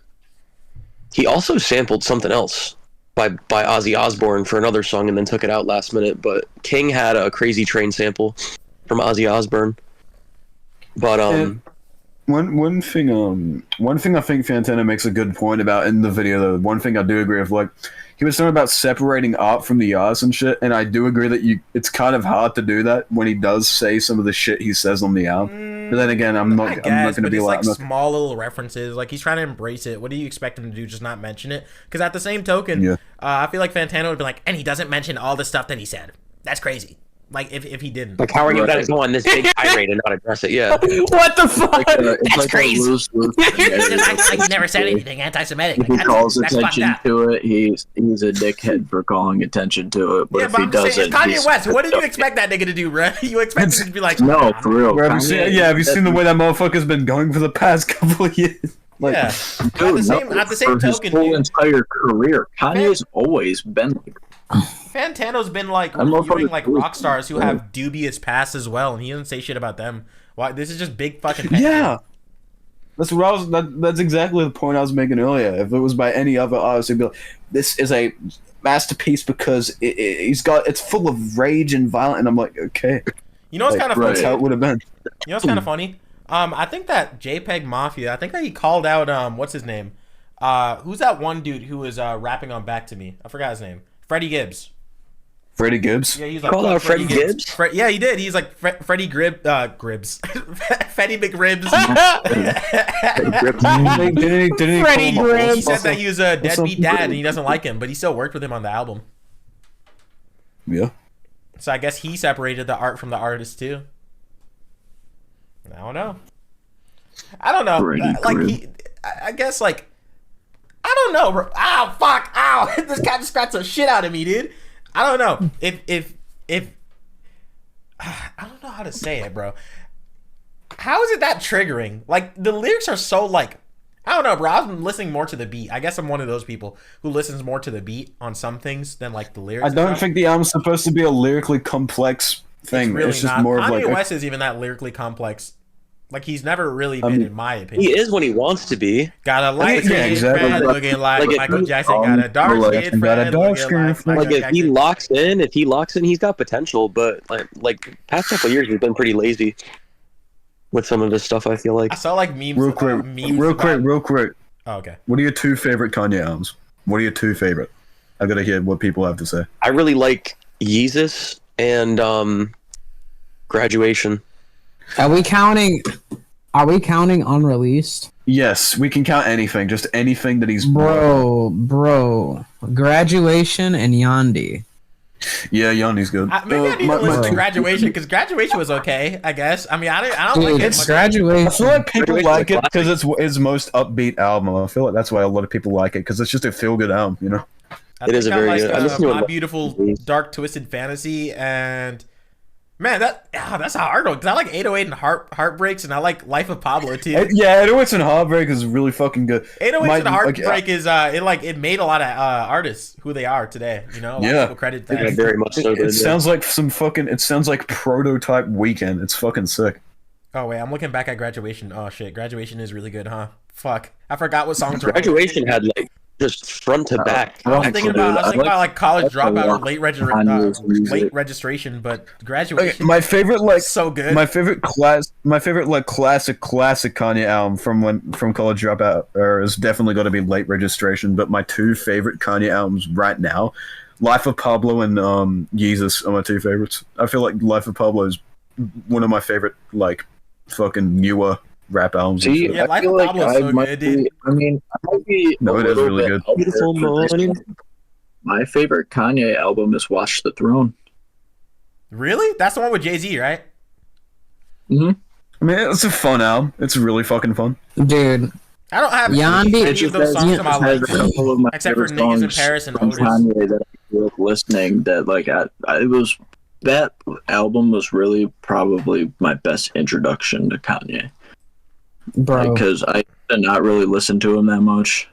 He also sampled something else by Ozzy Osbourne for another song, and then took it out last minute. But King had a Crazy Train sample from Ozzy Osbourne. But one thing I think Fantano makes a good point about in the video, though, one thing I do agree with, like, he was talking about separating art from the arts and shit, and I do agree that it's kind of hard to do that when he does say some of the shit he says on the album. But then again, I'm not going to be like small little references. Like, he's trying to embrace it. What do you expect him to do? Just not mention it? Because at the same token, I feel like Fantano would be like, and he doesn't mention all the stuff that he said. That's crazy. Like, if he didn't. Like, how are you going to go on this big tirade and not address it? Yeah. What the fuck? That's like crazy. Like, he never said anything anti-Semitic. If he calls attention to it, he's a dickhead for calling attention to it. But if he doesn't, Kanye West, what did you expect that nigga to do, bro? You expect him to be like, no, for real. Have you seen the way that motherfucker's been going for the past couple of years? Like, yeah. Dude, at the same token, his whole entire career, Kanye's always been like. Fantano's been like reviewing like rock stars who have dubious pasts as well, and he doesn't say shit about them. Why? This is just big fucking. Yeah, that's what that's exactly the point I was making earlier. If it was by any other artist, it'd be like, this is a masterpiece because it's full of rage and violence, and I'm like, okay. You know what's kind of funny? That's how it would have been. You know what's kind of funny? I think that JPEG Mafia. I think that he called out what's his name? Who's that one dude who was rapping on Back to Me? I forgot his name. Freddie Gibbs. Freddie Gibbs? Yeah, he's like, called out Freddie Gibbs? Yeah, he did. He's like Freddie Gribbs. Fetty McRibs. Freddie Gribbs. He said that he was a deadbeat dad and he doesn't like him, but he still worked with him on the album. Yeah. So I guess he separated the art from the artist too. I don't know. I guess like, I don't know, bro. Ow, fuck, ow. This guy just scratched the shit out of me, dude. I don't know. If I don't know how to say it, bro. How is it that triggering? Like, the lyrics are so, like, I don't know, bro. I'm listening more to the beat. I guess I'm one of those people who listens more to the beat on some things than, like, the lyrics. I don't think the album's supposed to be a lyrically complex thing. It's really just not. more of Kanye like West is even that lyrically complex. Like, he's never really been, in my opinion. He is when he wants to be. Got a light skin friend looking like Michael Jackson. Got a dark skin friend looking like Michael Jackson. If he locks in, he's got potential. But like past couple of years, he's been pretty lazy with some of this stuff. I feel like. I saw like memes. Real quick. Oh, okay. What are your 2 favorite Kanye albums? What are your 2 favorite? I gotta hear what people have to say. I really like Yeezus and Graduation. Are we counting unreleased? Yes, we can count anything. Just anything that he's... Bro. Graduation and Yandi. Yeah, Yanni's good. Maybe I need to listen to Graduation because Graduation was okay. I guess. I mean, I don't like it. It's Graduation. I feel like people like it because it's his most upbeat album. I feel like that's why a lot of people like it because it's just a feel good album, you know. It is a very good. My Beautiful Dark Twisted Fantasy and man, that's a hard one because I like 808 and Heartbreaks and I like Life of Pablo too. Yeah, 808 and Heartbreak is really fucking good. 808 and Heartbreak is it made a lot of artists who they are today. You know, a lot of people credit that. Yeah, very much so. It sounds like it sounds like Prototype Weekend. It's fucking sick. Oh wait, I'm looking back at Graduation. Oh shit, Graduation is really good, huh? Fuck, I forgot what songs were. Graduation had like just front to back. I was thinking about like College Dropout or late registration, but Graduation. Okay, my favorite so good. My favorite classic Kanye album from College Dropout is definitely got to be Late Registration. But my two favorite Kanye albums right now, Life of Pablo and Yeezus are my two favorites. I feel like Life of Pablo is one of my favorite like fucking newer rap albums. See, yeah, I feel like I might be. I mean, I might be. No, it is really good. Beautiful morning. My favorite Kanye album is "Watch the Throne." Really? That's the one with Jay-Z, right? Mm-hmm. I mean, it's a fun album. It's really fucking fun, dude. I don't have any of those songs on my list, except for Niggas in Paris and Otis. Kanye that I grew up listening. That like it was that album was really probably my best introduction to Kanye. Bro, because I did not really listen to him that much.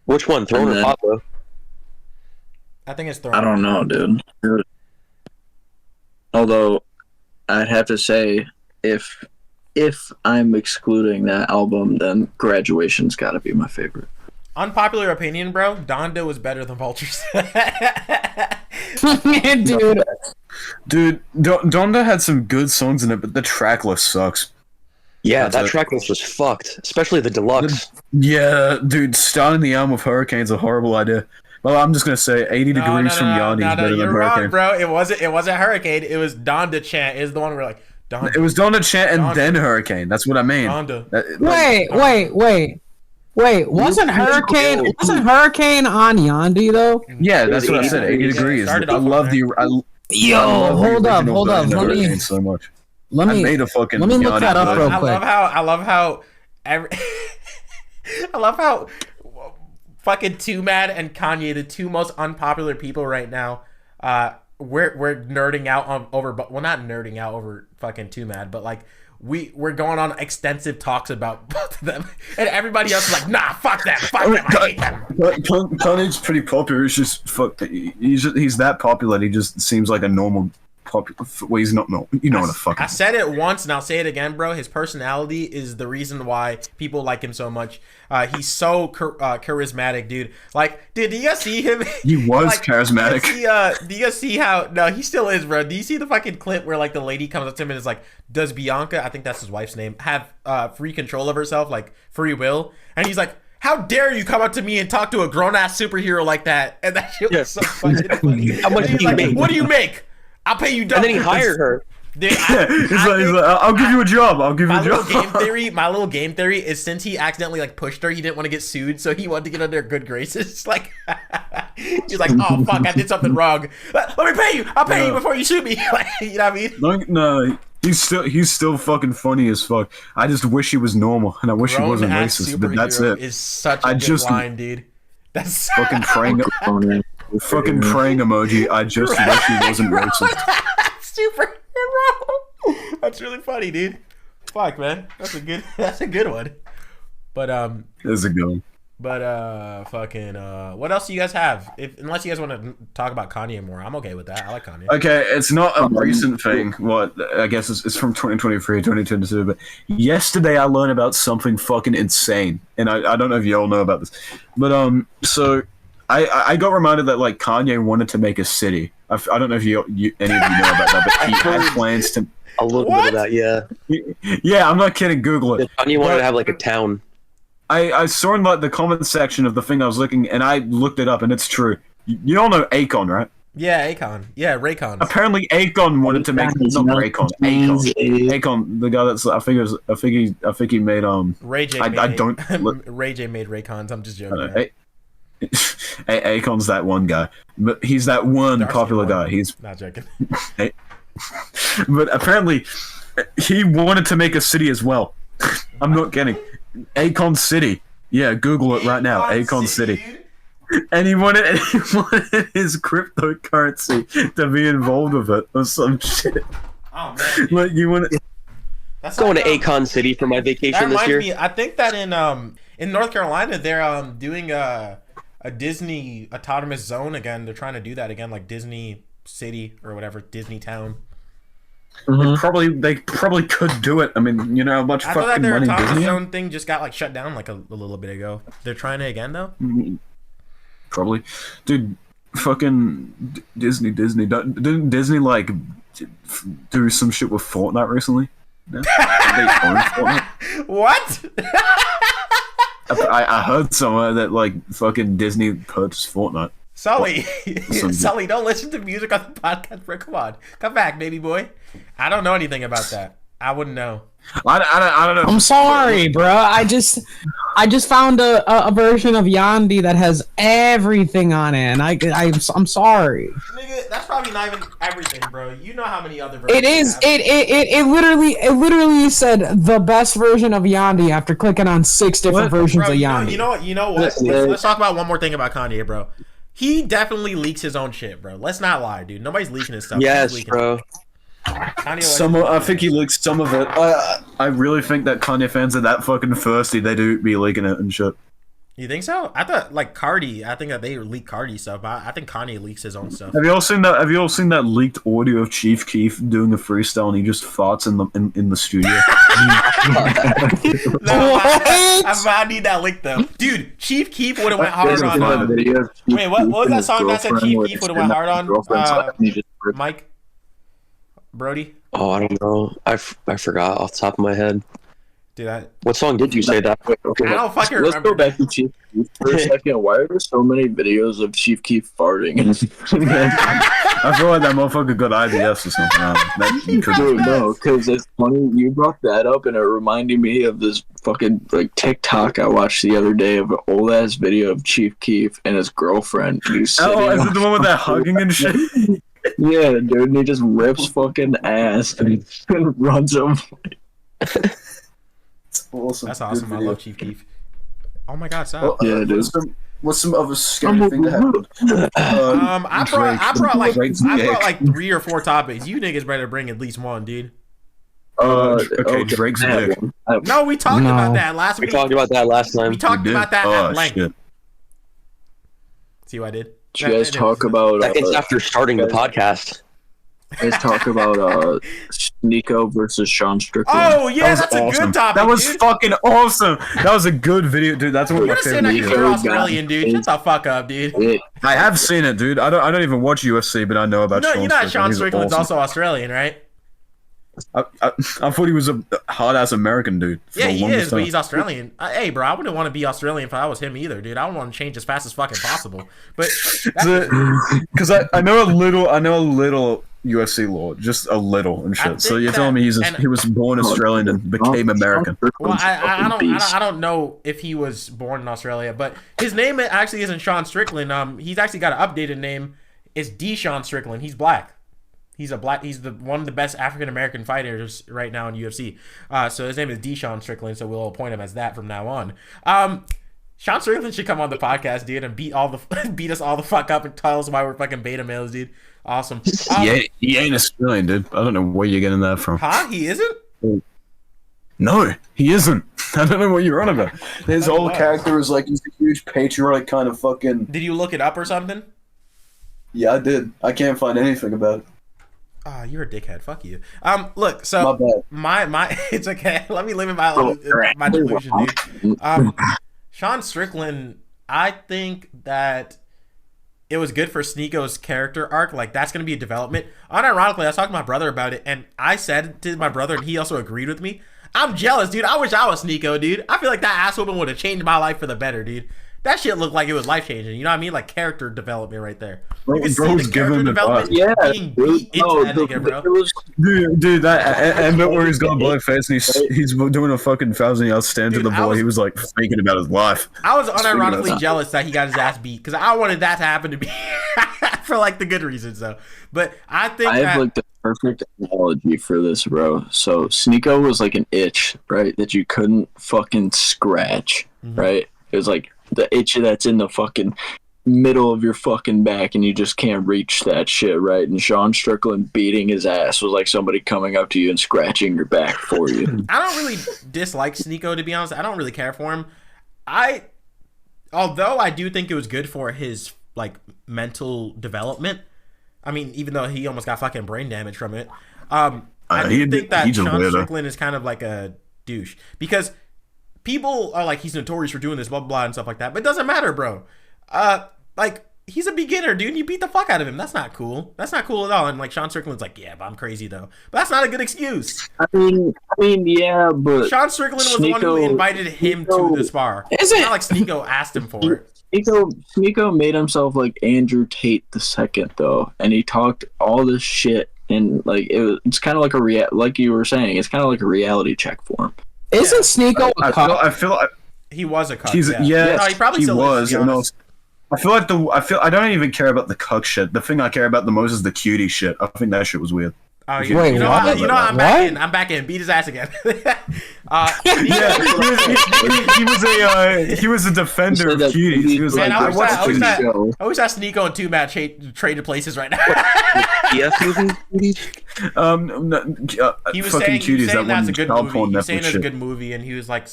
Which one, Throne or Pablo? I think it's Throne. I don't know, dude. Although I'd have to say, if I'm excluding that album, then Graduation's got to be my favorite. Unpopular opinion, bro. Donda was better than Vultures. dude, Donda had some good songs in it, but the track list sucks. Yeah, that track list was fucked, especially the deluxe. Yeah, dude, starting the album with Hurricane's a horrible idea. Well, I'm just gonna say 80 degrees from Yanni is better than you're Hurricane. wrong, bro. It wasn't Hurricane. It was Donda Chant. Is the one where like Donda. It was Donda Chant and then Hurricane. That's what I mean. Donda. Wait. Wasn't Hurricane on Yandi though? Yeah, that's what I said. 80 degrees. I love the. Hold up. Let me so much. Let me look that up real quick. I love how fucking TUMAD and Kanye, the two most unpopular people right now, we're nerding out over, well, not nerding out over fucking TUMAD, but like we're going on extensive talks about both of them, and everybody else is like, nah, fuck them, I hate them. Kanye's pretty popular. It's just he's that popular. He just seems like a normal. Well, he's not. No, you know what a fucking. I said it once and I'll say it again, bro. His personality is the reason why people like him so much. He's so charismatic, dude. Like, dude, do you guys see him? He was charismatic. Do you guys see how? No, he still is, bro. Do you see the fucking clip where like the lady comes up to him and is like, "Does Bianca, I think that's his wife's name, have free control of herself, like free will?" And he's like, "How dare you come up to me and talk to a grown ass superhero like that?" And that shit was so fucking funny. How much do you make? What do you make? I'll pay you double. And then he hired her. Dude, he's like, I'll give you a job. I'll give you a job. My little game theory is since he accidentally like pushed her, he didn't want to get sued, so he wanted to get under her good graces. Like, he's like, oh fuck, I did something wrong. Let me pay you. I'll pay you before you shoot me. Like, you know what I mean? No, he's still fucking funny as fuck. I just wish he was normal, and I wish he wasn't racist. But that's it. Is such a good line, dude. That's fucking praying. Fucking praying emoji. I just wish he wasn't racist. Superhero. That's really funny, dude. Fuck, man. That's a good one. But That's a good one. But fucking what else do you guys have? Unless you guys want to talk about Kanye more, I'm okay with that. I like Kanye. Okay, it's not a recent thing. What I guess it's from 2023, 2022. But yesterday I learned about something fucking insane, and I don't know if you all know about this, but so I got reminded that like Kanye wanted to make a city. I don't know if any of you know about that, but he had plans to. A little bit of that, yeah. Yeah, I'm not kidding. Google it. Kanye wanted to have like a town. I saw in like the comment section of the thing I was looking, and I looked it up, and it's true. You all know Acon, right? Yeah, Acon. Yeah, Raycon. Apparently, Acon wanted to make not Raycon. Acon, the guy that's I think he made Ray J. I don't. Ray J made Raycons. I'm just joking. Akon's that one guy, but he's that one Darcy popular Moore. guy. He's Not joking. but apparently he wanted to make a city as well. I'm not kidding. Acon City. Yeah, Google it right now. Acon City. And he wanted his cryptocurrency to be involved with it or some shit. Oh man. Like you want. That's Going to like, Acon City for my that vacation this reminds year. me. I think that in North Carolina they're doing a Disney autonomous zone again. They're trying to do that again, like Disney City or whatever, Disney Town. They probably could do it. I mean, you know how much I thought that fucking their money autonomous Disney. zone thing just got like shut down like a little bit ago. They're trying it again though. Probably, dude. Fucking Disney. Didn't Disney like do some shit with Fortnite recently? No? They own Fortnite? What? I heard somewhere that like fucking Disney purchased Fortnite. Sully, Some- Sully, don't listen to music on the podcast, bro. Come on, come back, baby boy. I don't know anything about that. I wouldn't know. I don't know. I'm sorry, bro. I just found a version of Yandi that has everything on it, and I'm sorry. Nigga, that's probably not even everything, bro. You know how many other versions It is. you have. It literally said the best version of Yandi after clicking on 6 different versions Bro, of you Yandi. know what? Let's talk about one more thing about Kanye, bro. He definitely leaks his own shit, bro. Let's not lie, dude. Nobody's leaking his stuff. He's Yes, leaking bro. it. Kanye I think he leaked some of it. I really think that Kanye fans are that fucking thirsty. They do be leaking it and shit. You think so? I thought like Cardi. I think that they leak Cardi stuff. But I think Kanye leaks his own stuff. Have you all seen that? Have you all seen that leaked audio of Chief Keef doing a freestyle and he just farts in the studio? No, I need that link though, dude. Chief Keef would have went hard on. Wait, what was that song that said Chief Keef would have went hard on? Mike, Brody. Oh, I don't know. I forgot off the top of my head. Dude, What song did you say that? I don't fucking Let's remember. go back to Chief Keef for a second. Why are there so many videos of Chief Keef farting? I feel like that motherfucker got IBS or something. Dude, no, because it's funny you brought that up, and it reminded me of this fucking like TikTok I watched the other day of an old ass video of Chief Keef and his girlfriend. He's Oh, is sitting it the one with that hugging and shit? yeah, dude, and he just rips fucking ass and runs him. Awesome. That's awesome. I love Chief Keef. Oh my god, stop. Yeah, dude. What's some other scary thing that happened? I brought like Drake's 3 or 4 topics. You niggas better bring at least one, dude. Okay, Drake's dick. No, we talked No. about that last We week. talked about that last time. We talked You did? about that Oh, at length. shit. See what I did? Did you guys talk about Seconds after starting the podcast. Let's talk about Sneako versus Sean Strickland. Oh yeah, That was that's a awesome. good topic. That was dude. fucking awesome. That was a good video, dude. That's one of my You're saying favorite that because videos. you're videos. Australian, dude. Shut the fuck up, dude. I have seen it, dude. I don't even watch UFC, but I know about No, Sean you know Strickland. Sean He's Strickland's awesome. also Australian, right? I thought he was a hard ass American dude. for Yeah, the he longest is, but time. he's Australian. Hey, bro, I wouldn't want to be Australian if I was him either, dude. I would want to change as fast as fucking possible. But Because I know a little UFC law, just a little and I shit. So think you're telling me that- he was born Australian and became American. well, I don't know if he was born in Australia, but his name actually isn't Sean Strickland. He's actually got an updated name. It's Deshaun Strickland. He's black. He's one of the best African American fighters right now in UFC. So his name is Deshaun Strickland. So we'll appoint him as that from now on. Sean Strickland should come on the podcast, dude, and beat us all the fuck up and tell us why we're fucking beta males, dude. Awesome. He ain't Australian, dude. I don't know where you're getting that from. Huh? He isn't? No, he isn't. I don't know what you're on about. His Oh, whole wow. character is like he's a huge patriotic kind of fucking. Did you look it up or something? Yeah, I did. I can't find anything about it. Oh, you're a dickhead. Fuck you. Look, so My bad. my it's okay. Let me live in my delusion, dude. Sean Strickland, I think that it was good for Sneako's character arc. Like, that's going to be a development. Unironically, I was talking to my brother about it, and I said to my brother, and he also agreed with me, I'm jealous, dude. I wish I was Sneako, dude. I feel like that ass whooping would have changed my life for the better, dude. That shit looked like it was life changing. You know what I mean? Like character development right there. Bro, You can bro see was the giving character him development advice. being beat into that nigga, bro. Dude, that bit where he's got a bloody face and he's doing a fucking 1,000-yard stand to the boy. He was like thinking about his life. I was unironically jealous that he got his ass beat because I wanted that to happen to me for like the good reasons though. But I think I have like the perfect analogy for this, bro. So Sneako was like an itch, right? That you couldn't fucking scratch, right? It was like the itch that's in the fucking middle of your fucking back and you just can't reach that shit, right? And Sean Strickland beating his ass was like somebody coming up to you and scratching your back for you. I don't really dislike Sneako, to be honest. I don't really care for him. Although I do think it was good for his like mental development. I mean, even though he almost got fucking brain damage from it, I do think that Sean Strickland is kind of like a douche because people are like, he's notorious for doing this, blah, blah, blah, and stuff like that. But it doesn't matter, bro. Like, he's a beginner, dude. You beat the fuck out of him. That's not cool. That's not cool at all. And like Sean Strickland's like, yeah, but I'm crazy though. But that's not a good excuse. I mean, yeah, but Sean Strickland was the one who invited him to the spar. It's not like Sneako asked him for it. Sneako made himself like Andrew Tate the second though, and he talked all this shit, and like it's kind of like like you were saying, it's kind of like a reality check for him. Isn't Sneako a cuck? I feel like he was a cuck. Yeah, he probably still was. Is, I feel like I don't even care about the cuck shit. The thing I care about the most is the cutie shit. I think that shit was weird. Wait, you know what? I'm back in. I'm back in. Beat his ass again. Yeah, he was a defender of cuties. He was like, I wish that Sneako and TUP traded places right now. Yes, he was fucking saying cuties. that's a good movie. He was saying it's a good movie, and he was like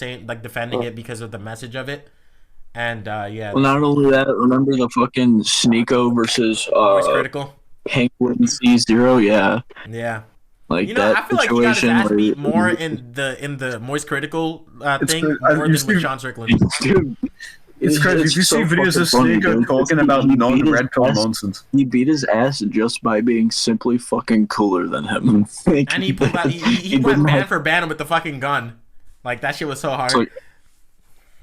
defending it because of the message of it. And yeah. Well, not only that, remember the fucking Sneako versus Voice Critical Penguin C0, yeah. Yeah. Like, you know, that I feel like he got his ass beat more in the Moist Critical thing more than with Sean Strickland. Dude, it's crazy. If you see videos of Sneako talking about non-red pill nonsense, he beat his ass just by being simply fucking cooler than him. And he pulled out, he went man for ban with the fucking gun. Like, that shit was so hard. Like,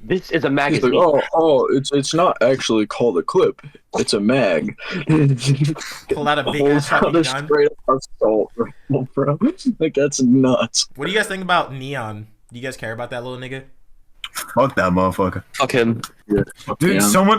this is a magazine. Like, it's not actually called a clip. It's a mag. Pull out a big ass fucking gun. Straight up assault rifle, bro. Like, that's nuts. What do you guys think about Neon? Do you guys care about that little nigga? fuck that motherfucker. Fuck him. Yeah, Dude, yeah. someone,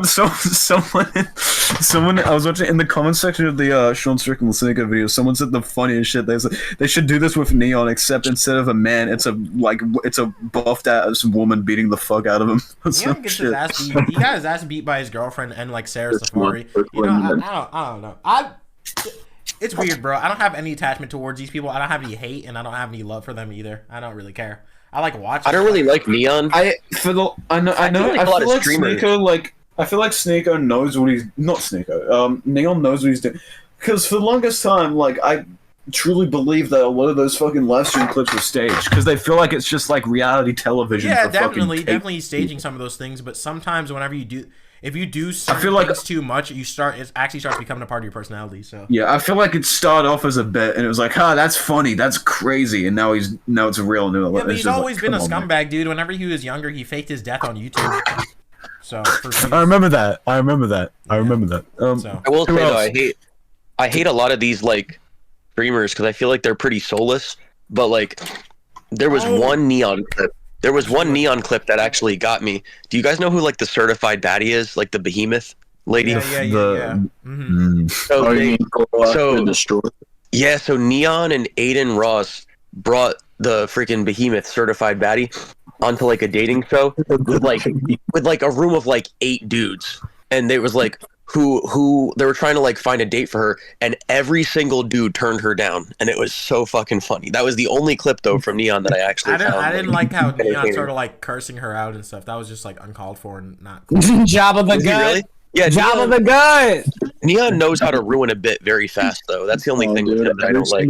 I was watching in the comment section of the Sean Strickland Sneako video, someone said the funniest shit. They said they should do this with Neon, except instead of a man, it's a buffed ass woman beating the fuck out of him. Neon gets his ass beat. He got his ass beat by his girlfriend and like Sarah Safari. You know, I don't know. It's weird, bro. I don't have any attachment towards these people. I don't have any hate, and I don't have any love for them either. I don't really care. I like watching. I don't really like Neon. I feel like Sneako knows what he's not Sneako. Neon knows what he's doing, because for the longest time, like, I truly believe that a lot of those fucking live stream clips are staged because they feel like it's just like reality television. Yeah, for definitely he's staging some of those things, but sometimes whenever you do. If you do certain things too much, it actually starts becoming a part of your personality. So yeah, I feel like it started off as a bit, and it was like, that's funny, that's crazy, and now it's real. Yeah, but he's always been a scumbag, dude. Whenever he was younger, he faked his death on YouTube. So I remember that. I remember that. I will say though, I hate a lot of these like streamers because I feel like they're pretty soulless. But like, there was one Neon clip. There was one Neon clip that actually got me. Do you guys know who like the certified baddie is? Like the behemoth lady? Yeah. Mm-hmm. So Neon and Aiden Ross brought the freaking behemoth certified baddie onto like a dating show with like a room of like 8 dudes. And they was like who they were trying to like find a date for her, and every single dude turned her down, and it was so fucking funny. That was the only clip though from Neon that I actually found. I didn't like how Neon started like cursing her out and stuff. That was just like uncalled for and not cool. Job of the gut. Really? Yeah, Job of the gut. Neon knows how to ruin a bit very fast though. That's the only thing with him that I don't like.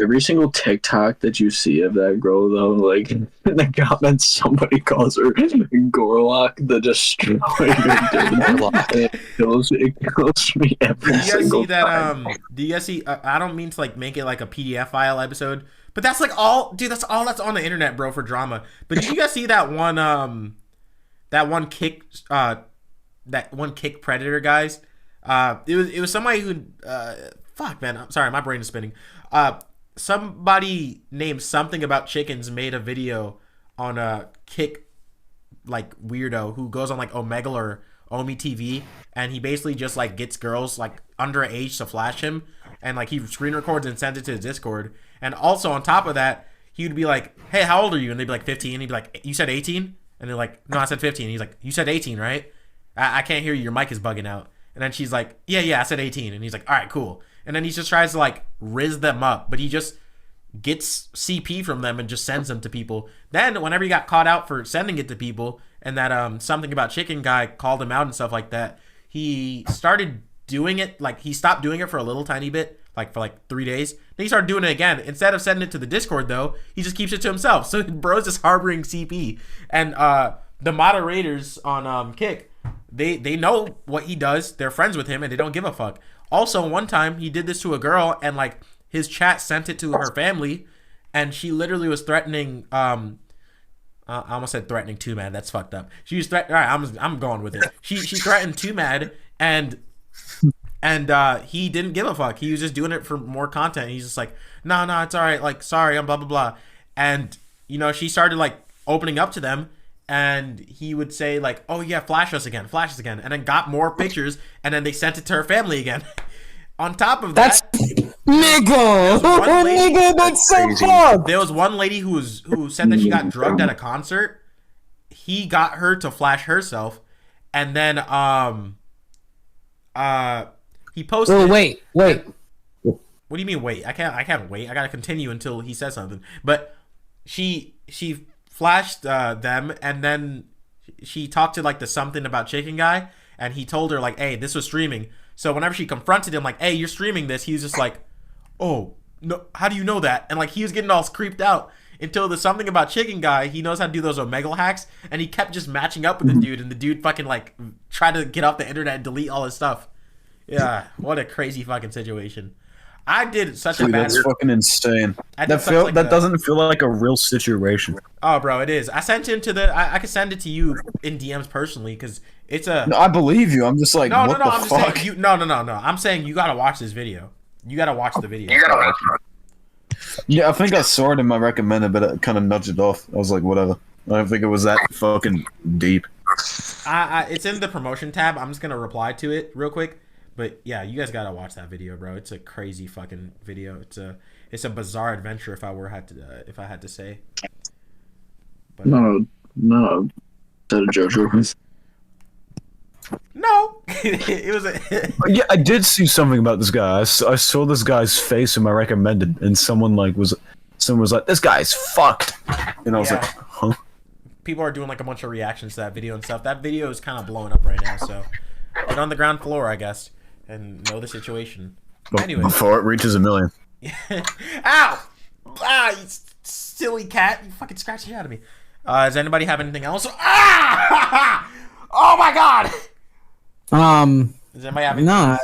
Every single TikTok that you see of that girl, though, like in the comments, somebody calls her Gorlock the Destroyer. It kills me every single time. Do you guys see? I don't mean to like make it like a PDF file episode, but that's like all, dude. That's all that's on the internet, bro, for drama. But did you guys see that one? that one kick predator guys. It was somebody who fuck man, I'm sorry, my brain is spinning. Somebody named something about chickens made a video on a kick like weirdo who goes on like Omegle or Omi TV, and he basically just like gets girls like underage to flash him, and like he screen records and sends it to his Discord. And also on top of that, he would be like, "Hey, how old are you?" And they'd be like 15. And he'd be like, "You said 18?" And they're like, "No, I said 15." And he's like, "You said 18, right? I can't hear you. Your mic is bugging out." And then she's like, "Yeah, I said 18." And he's like, "All right, cool." And then he just tries to like rizz them up, but he just gets CP from them and just sends them to people. Then whenever he got caught out for sending it to people, and that something about chicken guy called him out and stuff like that, he started doing it. Like he stopped doing it for a little tiny bit, like for like 3 days. Then he started doing it again. Instead of sending it to the Discord though, he just keeps it to himself. So bro's just harboring CP. And the moderators on Kick, they know what he does. They're friends with him and they don't give a fuck. Also, one time he did this to a girl, and like his chat sent it to her family, and she literally was threatening. I almost said threatening TUMAD. That's fucked up. She was threatening. All right, I'm going with it. She threatened TUMAD, and he didn't give a fuck. He was just doing it for more content. He's just like, no, it's all right. Like, sorry, I'm blah blah blah. And you know, she started like opening up to them. And he would say like, "Oh yeah, flash us again," and then got more pictures, and then they sent it to her family again. On top of that, that's so fucked. There was one lady who said that she got drugged at a concert. He got her to flash herself, and then he posted. Oh wait. What do you mean wait? I can't wait. I gotta continue until he says something. But she flashed them, and then she talked to like the something about chicken guy, and he told her like, "Hey, this was streaming." So whenever she confronted him like, "Hey, you're streaming this," he was just like, "Oh no, how do you know that?" And like he was getting all creeped out until the something about chicken guy, he knows how to do those Omegle hacks, and he kept just matching up with the dude, and the dude fucking like tried to get off the internet and delete all his stuff. Yeah, what a crazy fucking situation. I did such a bad. That's fucking insane. That doesn't feel like a real situation. Oh, bro, it is. I sent him to the. I could send it to you in DMs personally because it's a. No, I believe you. I'm just like, no. What the I'm fuck? just saying no. I'm saying you gotta watch this video. You gotta watch the video. Yeah, I think I saw it in my recommended, but I kind of nudged it off. I was like, whatever. I don't think it was that fucking deep. It's in the promotion tab. I'm just gonna reply to it real quick. But yeah, you guys gotta watch that video, bro. It's a crazy fucking video. It's a bizarre adventure if I had to say. But, no, is that a JoJo? No, it was a. Yeah, I did see something about this guy. I saw this guy's face in my recommended, and someone was like, "This guy's fucked," and I was like, "Huh." People are doing like a bunch of reactions to that video and stuff. That video is kind of blowing up right now, so get on the ground floor, I guess, and know the situation. Anyway, before it reaches 1 million. Ow! Ah, you silly cat! You fucking scratched the shit out of me. Does anybody have anything else? Ah! Oh my god! Does anybody have anything? No,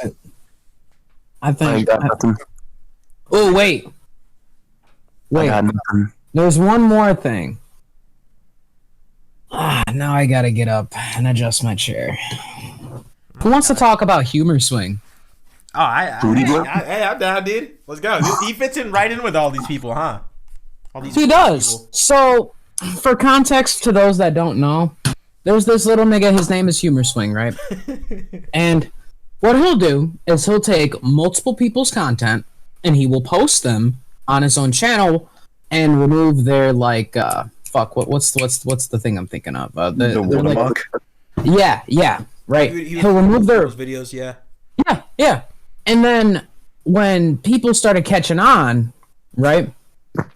I think. Oh wait. I got nothing. There's one more thing. Now I gotta get up and adjust my chair. Who wants to talk about HumorSwing? Oh, I'm down, dude. Let's go. He fits in right in with all these people, huh? He does. People. So, for context to those that don't know, there's this little nigga. His name is HumorSwing, right? And what he'll do is he'll take multiple people's content and he will post them on his own channel and remove their what's the thing I'm thinking of? The watermark. Yeah, right. He'll remove their videos. Yeah. And then when people started catching on, right,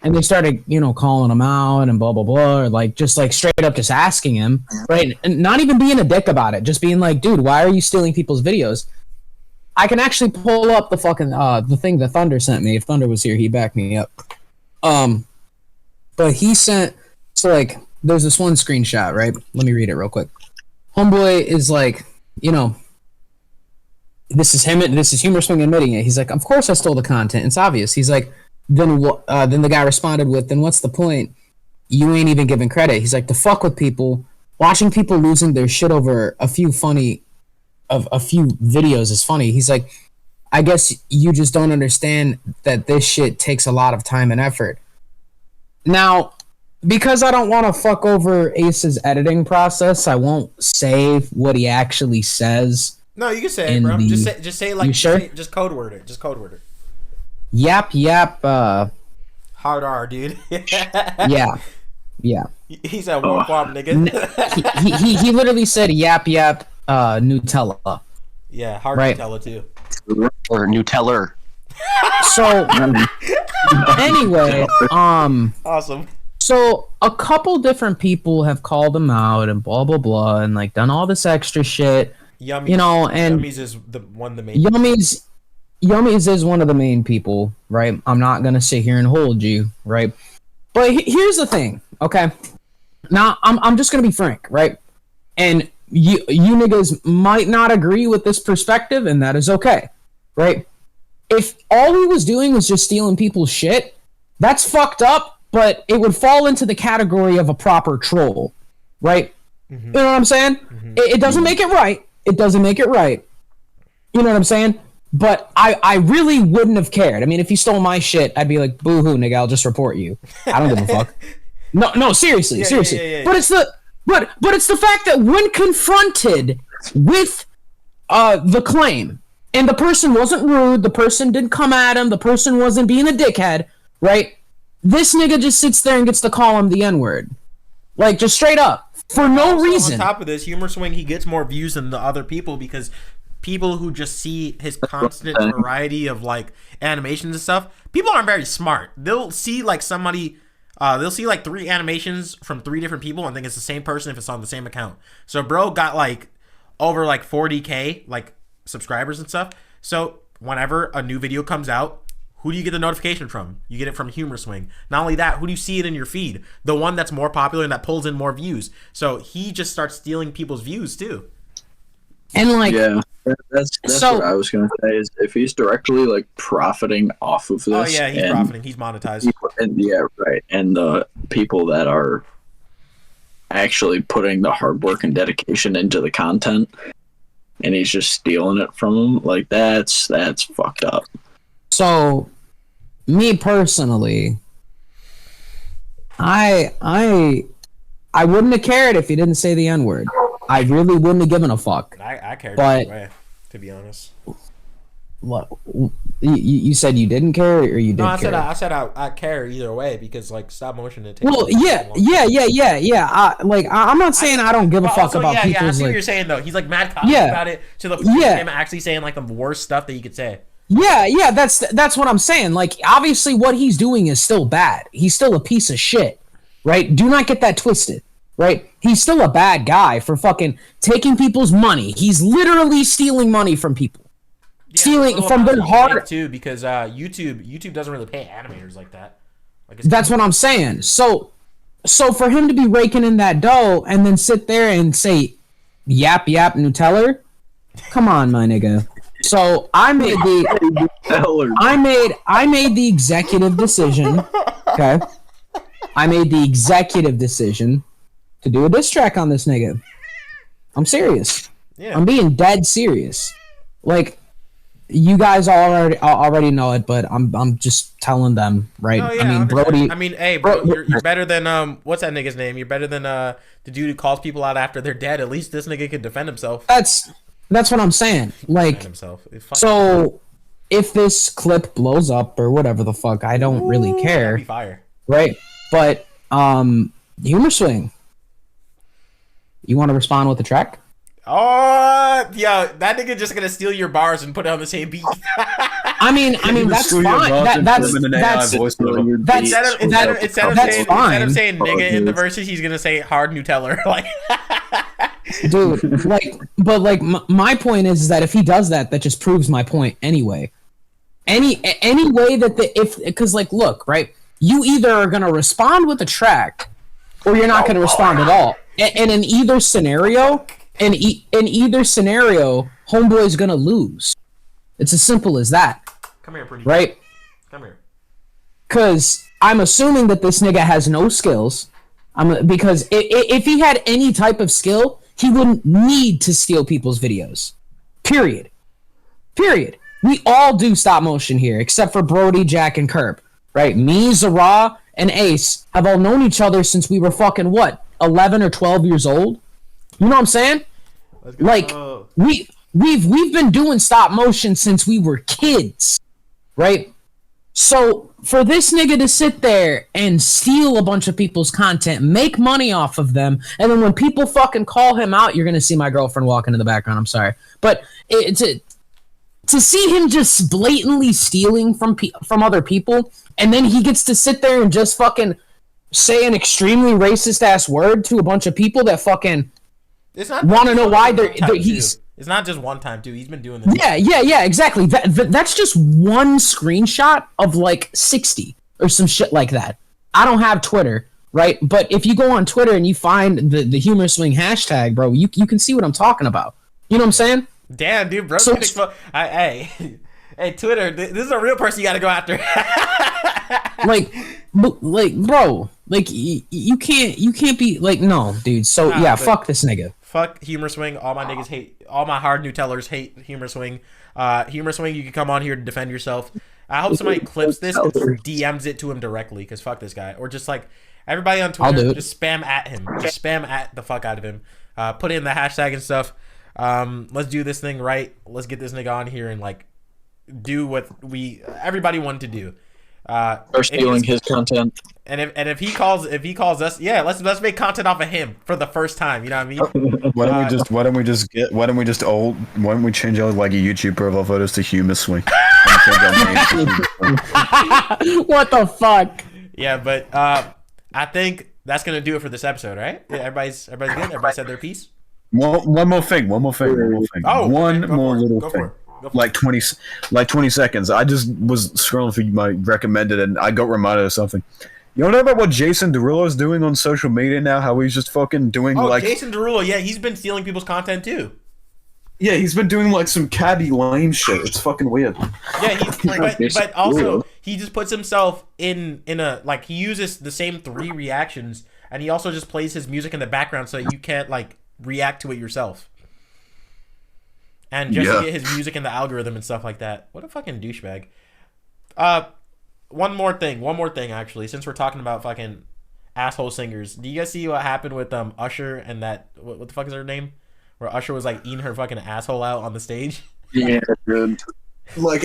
and they started, calling him out and blah blah blah, or just straight up just asking him, right, and not even being a dick about it, just being like, dude, why are you stealing people's videos? I can actually pull up the fucking the thing that Thunder sent me. If Thunder was here, he'd back me up. But he sent there's this one screenshot, right? Let me read it real quick. Homeboy is like, this is him. This is HumorSwing admitting it. He's like, of course I stole the content. It's obvious. He's like, then the guy responded with, then what's the point? You ain't even giving credit. He's like, to fuck with people, watching people losing their shit over a few videos is funny. He's like, I guess you just don't understand that this shit takes a lot of time and effort. Now, because I don't want to fuck over Ace's editing process, I won't say what he actually says. No, you can say it, bro. Just say like, you sure? Just code word it. Just code word it. Yap. Hard R, dude. Yeah. He said womp womp, nigga. he literally said yap Nutella. Yeah, hard right. Nutella too. Or Nuteller. So anyway, awesome. So a couple different people have called him out and blah blah blah and like done all this extra shit. Yummies, you know, and Yummies is the main. Yummies is one of the main people, right? I'm not gonna sit here and hold you, right? But here's the thing, okay? Now I'm just gonna be frank, right? And you niggas might not agree with this perspective, and that is okay, right? If all he was doing was just stealing people's shit, that's fucked up, but it would fall into the category of a proper troll, right? Mm-hmm. You know what I'm saying? Mm-hmm. It doesn't make it right. It doesn't make it right. You know what I'm saying? But I really wouldn't have cared. I mean, if you stole my shit, I'd be like, boo-hoo, nigga, I'll just report you. I don't give a fuck. No, seriously. Yeah. But it's the fact that when confronted with the claim, and the person wasn't rude, the person didn't come at him, the person wasn't being a dickhead, right? This nigga just sits there and gets to call him the N-word. Like, just straight up. For no reason. On top of this, HumorSwing, he gets more views than the other people because people who just see his constant variety of, like, animations and stuff, people aren't very smart. They'll see, like, they'll see, like, 3 animations from 3 different people and think it's the same person if it's on the same account. So, bro got, like, over, like, 40K, like, subscribers and stuff. So whenever a new video comes out, who do you get the notification from? You get it from HumorSwing. Not only that, who do you see it in your feed? The one that's more popular and that pulls in more views. So he just starts stealing people's views too. And like, yeah, that's what I was gonna say. Is if he's directly like profiting off of this? Oh yeah, he's profiting. He's monetized. Yeah, right. And the people that are actually putting the hard work and dedication into the content, and he's just stealing it from them, like that's fucked up. So, me personally, I wouldn't have cared if he didn't say the N-word. I really wouldn't have given a fuck. I cared but, way, to be honest. What you said you didn't care, or you did? No, I said I care either way because like stop motion it takes. Well, yeah. I'm not saying I don't give a fuck about people. Yeah, I see what you're saying though. He's like mad cocky about it to the point of him actually saying like the worst stuff that you could say. Yeah, that's what I'm saying. Like, obviously, what he's doing is still bad. He's still a piece of shit, right? Do not get that twisted, right? He's still a bad guy for fucking taking people's money. He's literally stealing money from people. Yeah, stealing from their heart too, because YouTube doesn't really pay animators like that. Like that's what I'm saying. So for him to be raking in that dough and then sit there and say yap Nutella, come on, my nigga. So I made the executive decision. Okay, I made the executive decision to do a diss track on this nigga. I'm serious. Yeah. I'm being dead serious. Like, you guys already know it, but I'm just telling them, right? Oh, yeah, I mean, Brody. I mean, hey, bro, you're better than what's that nigga's name? You're better than the dude who calls people out after they're dead. At least this nigga can defend himself. That's what I'm saying. Like, so if this clip blows up or whatever the fuck, I don't really care. That'd be fire. Right? But HumorSwing, you want to respond with the track? Oh, yeah, that nigga just gonna steal your bars and put it on the same beat. I mean, that's fine. That's instead of saying nigga in the verses, he's gonna say hard Nutella. Like, dude, like, my point is that if he does that, that just proves my point anyway. Any way that because like, look, right, you either are gonna respond with a track, or you're not gonna respond at all. And in either scenario. In either scenario, homeboy's gonna lose. It's as simple as that. Come here, pretty. Right? Come here. Because I'm assuming that this nigga has no skills. Because if he had any type of skill, he wouldn't need to steal people's videos. Period. We all do stop motion here, except for Brody, Jack, and Curb. Right? Me, Zara, and Ace have all known each other since we were fucking, 11 or 12 years old? You know what I'm saying? Like, we've been doing stop motion since we were kids. Right? So, for this nigga to sit there and steal a bunch of people's content, make money off of them, and then when people fucking call him out, you're gonna see my girlfriend walking in the background, I'm sorry. But to see him just blatantly stealing from other people, and then he gets to sit there and just fucking say an extremely racist ass word to a bunch of people that fucking want to know why he's... It's not just one time, too. He's been doing this. Yeah, exactly. That's just one screenshot of like 60 or some shit like that. I don't have Twitter, right? But if you go on Twitter and you find the HumorSwing hashtag, bro, you can see what I'm talking about. You know what I'm saying? Damn, dude, bro. Hey, Twitter, this is a real person you got to go after. bro, you can't be like, no, dude. So fuck this nigga. Fuck HumorSwing. All my niggas hate. All my hard new tellers hate HumorSwing. HumorSwing, you can come on here to defend yourself. I hope somebody clips this and DMs it to him directly, because fuck this guy. Or just like everybody on Twitter, just spam at him. Just spam at the fuck out of him. Put in the hashtag and stuff. Let's do this thing right. Let's get this nigga on here and like do what everybody wanted to do. Or stealing his content. And if he calls us, yeah, let's make content off of him for the first time. You know what I mean? Why don't we change our like a YouTube profile photos to HumorSwing? What the fuck? Yeah, but I think that's gonna do it for this episode, right? Yeah, everybody's good. Everybody said their piece. One more thing. Oh, one more little thing. Like 20 seconds. I just was scrolling through my recommended and I got reminded of something. You don't know about what Jason Derulo's doing on social media now? How he's just fucking doing Jason Derulo, yeah, he's been stealing people's content too. Yeah, he's been doing like some caddy lame shit. It's fucking weird. Yeah, but also he just puts himself in a like he uses the same 3 reactions and he also just plays his music in the background so you can't like react to it yourself. And just to get his music in the algorithm and stuff like that. What a fucking douchebag. One more thing actually, since we're talking about fucking asshole singers. Do you guys see what happened with Usher and that what the fuck is her name? Where Usher was like eating her fucking asshole out on the stage? Yeah, dude. Like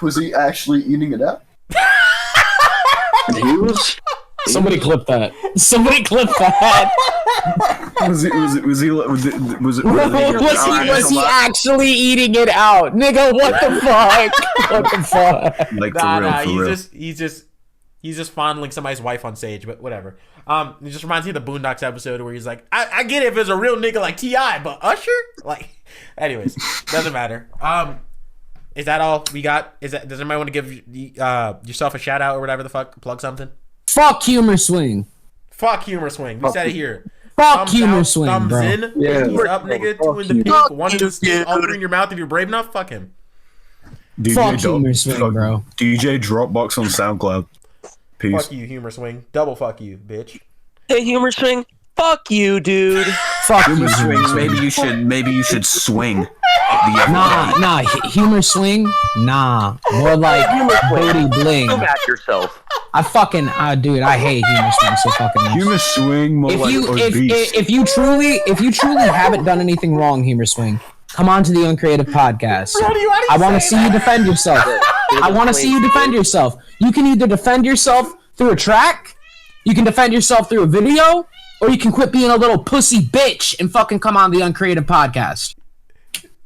was he actually eating it out? He was. Somebody clip that. Was he actually eating it out? Nigga, what the fuck? Like he's just fondling somebody's wife on stage, but whatever. It just reminds me of the Boondocks episode where he's like, I get it if it's a real nigga like T.I., but Usher? Like, anyways, doesn't matter. Is that all we got? Does anybody want to give yourself a shout out or whatever the fuck? Plug something? Fuck HumorSwing. We said it here. Fuck HumorSwing, bro. In, yeah. He's up, nigga. 2 in the pink. 1 in the stick. All 3 in your mouth if you're brave enough. Fuck him. Fuck HumorSwing, bro. DJ Dropbox on SoundCloud. Peace. Fuck you, HumorSwing. Double fuck you, bitch. Hey, HumorSwing. Fuck you, dude. Fuck HumorSwing. Maybe you should swing. Nah. HumorSwing. Nah. More like booty bling. Go back yourself. Dude, I hate HumorSwing so fucking much. HumorSwing, more if you truly haven't done anything wrong, HumorSwing, come on to the Uncreative Podcast. I want to see you defend yourself. You can either defend yourself through a track, you can defend yourself through a video, or you can quit being a little pussy bitch and fucking come on the Uncreative Podcast.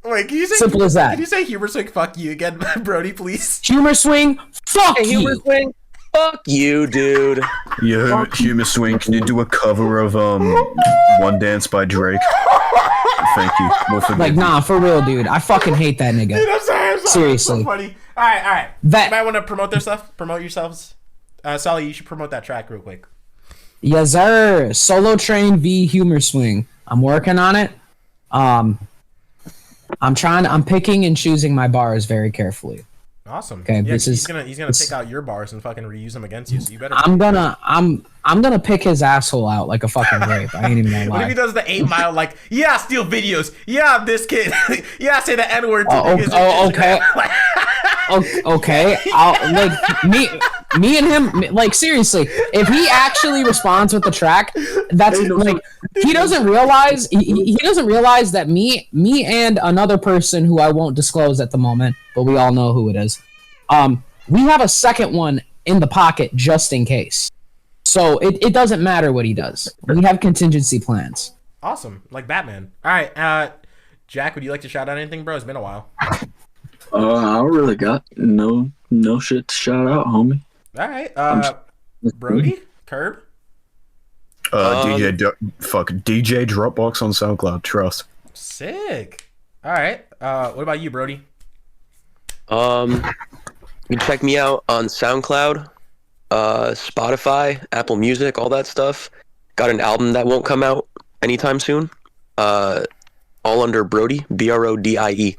Wait, can you say simple as that? Can you say HumorSwing fuck you again, Brody, please? HumorSwing, fuck you. HumorSwing, fuck you, dude. Yeah, HumorSwing, can you do a cover of One Dance by Drake? Thank you. Nah, for real, dude. I fucking hate that nigga. Dude, I'm sorry. Seriously. So funny. All right. Anybody want to promote their stuff? Promote yourselves. Sally, you should promote that track real quick. Yes, sir. Solo Train v HumorSwing. I'm working on it. I'm picking and choosing my bars very carefully. Awesome. Okay, yeah, he's gonna pick out your bars and fucking reuse them against you. So you better. I'm gonna pick his asshole out like a fucking grape. I ain't even gonna lie. What if he does the 8 Mile like, yeah, steal videos, yeah, I'm this kid, yeah, say the N word. Okay. Okay. I'll like me and him. Like seriously, if he actually responds with the track, that's like he doesn't realize he doesn't realize that me and another person who I won't disclose at the moment, but we all know who it is. We have a second one in the pocket just in case. So it doesn't matter what he does. We have contingency plans. Awesome, like Batman. All right, Jack, would you like to shout out anything, bro? It's been a while. I don't really got no shit to shout out, homie. All right, Brody, Curb. DJ Dropbox on SoundCloud. Trust. Sick. All right. What about you, Brody? You can check me out on SoundCloud, Spotify, Apple Music, all that stuff. Got an album that won't come out anytime soon. All under Brody, Brodie.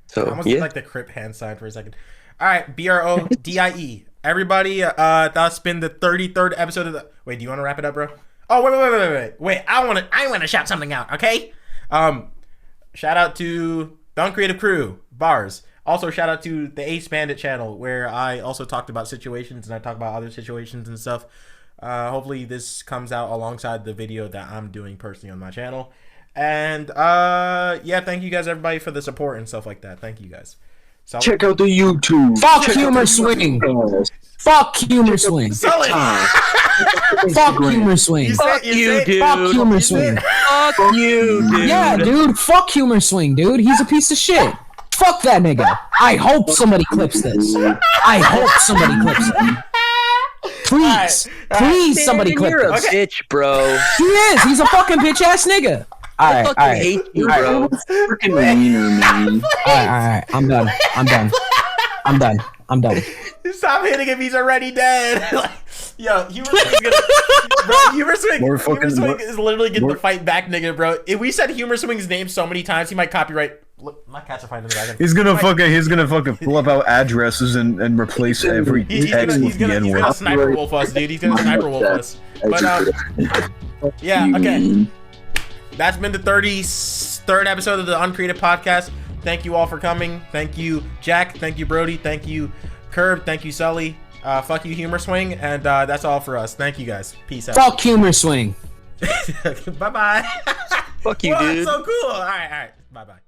So I almost did like the Crip hand sign for a second. All right, Brodie. Everybody, that's been the 33rd episode of the. Wait, do you want to wrap it up, bro? Oh, wait. I want to shout something out. Okay. Shout out to the Uncreative Crew, Bars. Also, shout out to the Ace Bandit channel, where I also talked about situations and I talk about other situations and stuff. Hopefully, this comes out alongside the video that I'm doing personally on my channel. And yeah, thank you guys, everybody, for the support and stuff like that. Thank you guys. So, check out the YouTube. Fuck HumorSwing. Fuck HumorSwing. Fuck HumorSwing. Fuck you, dude. Fuck HumorSwing. Fuck you, dude. Yeah, dude. Fuck HumorSwing, dude. He's a piece of shit. Fuck that nigga. I hope somebody clips this. I hope somebody clips it. Please. Please, somebody clip You're a this. bitch, bro. He is. He's a fucking bitch ass nigga. I fucking hate you, bro. Freaking wiener, man. Alright. I'm done. Stop hitting him. He's already dead. Yo, HumorSwing is literally getting the fight back, nigga, bro. If we said HumorSwing's name so many times, he might copyright. Look, my cats are fighting the dragon. He's gonna fucking pull up out addresses and replace every text with the N-word. He's gonna sniper wolf us, dude. He's gonna sniper wolf us. But yeah, okay. That's been the 33rd episode of the Uncreative Podcast. Thank you all for coming. Thank you, Jack. Thank you, Brody. Thank you, Curb. Thank you, Sully. Fuck you, HumorSwing. And that's all for us. Thank you, guys. Peace out. Fuck HumorSwing. Bye-bye. Fuck you, dude. So cool. All right. Bye-bye.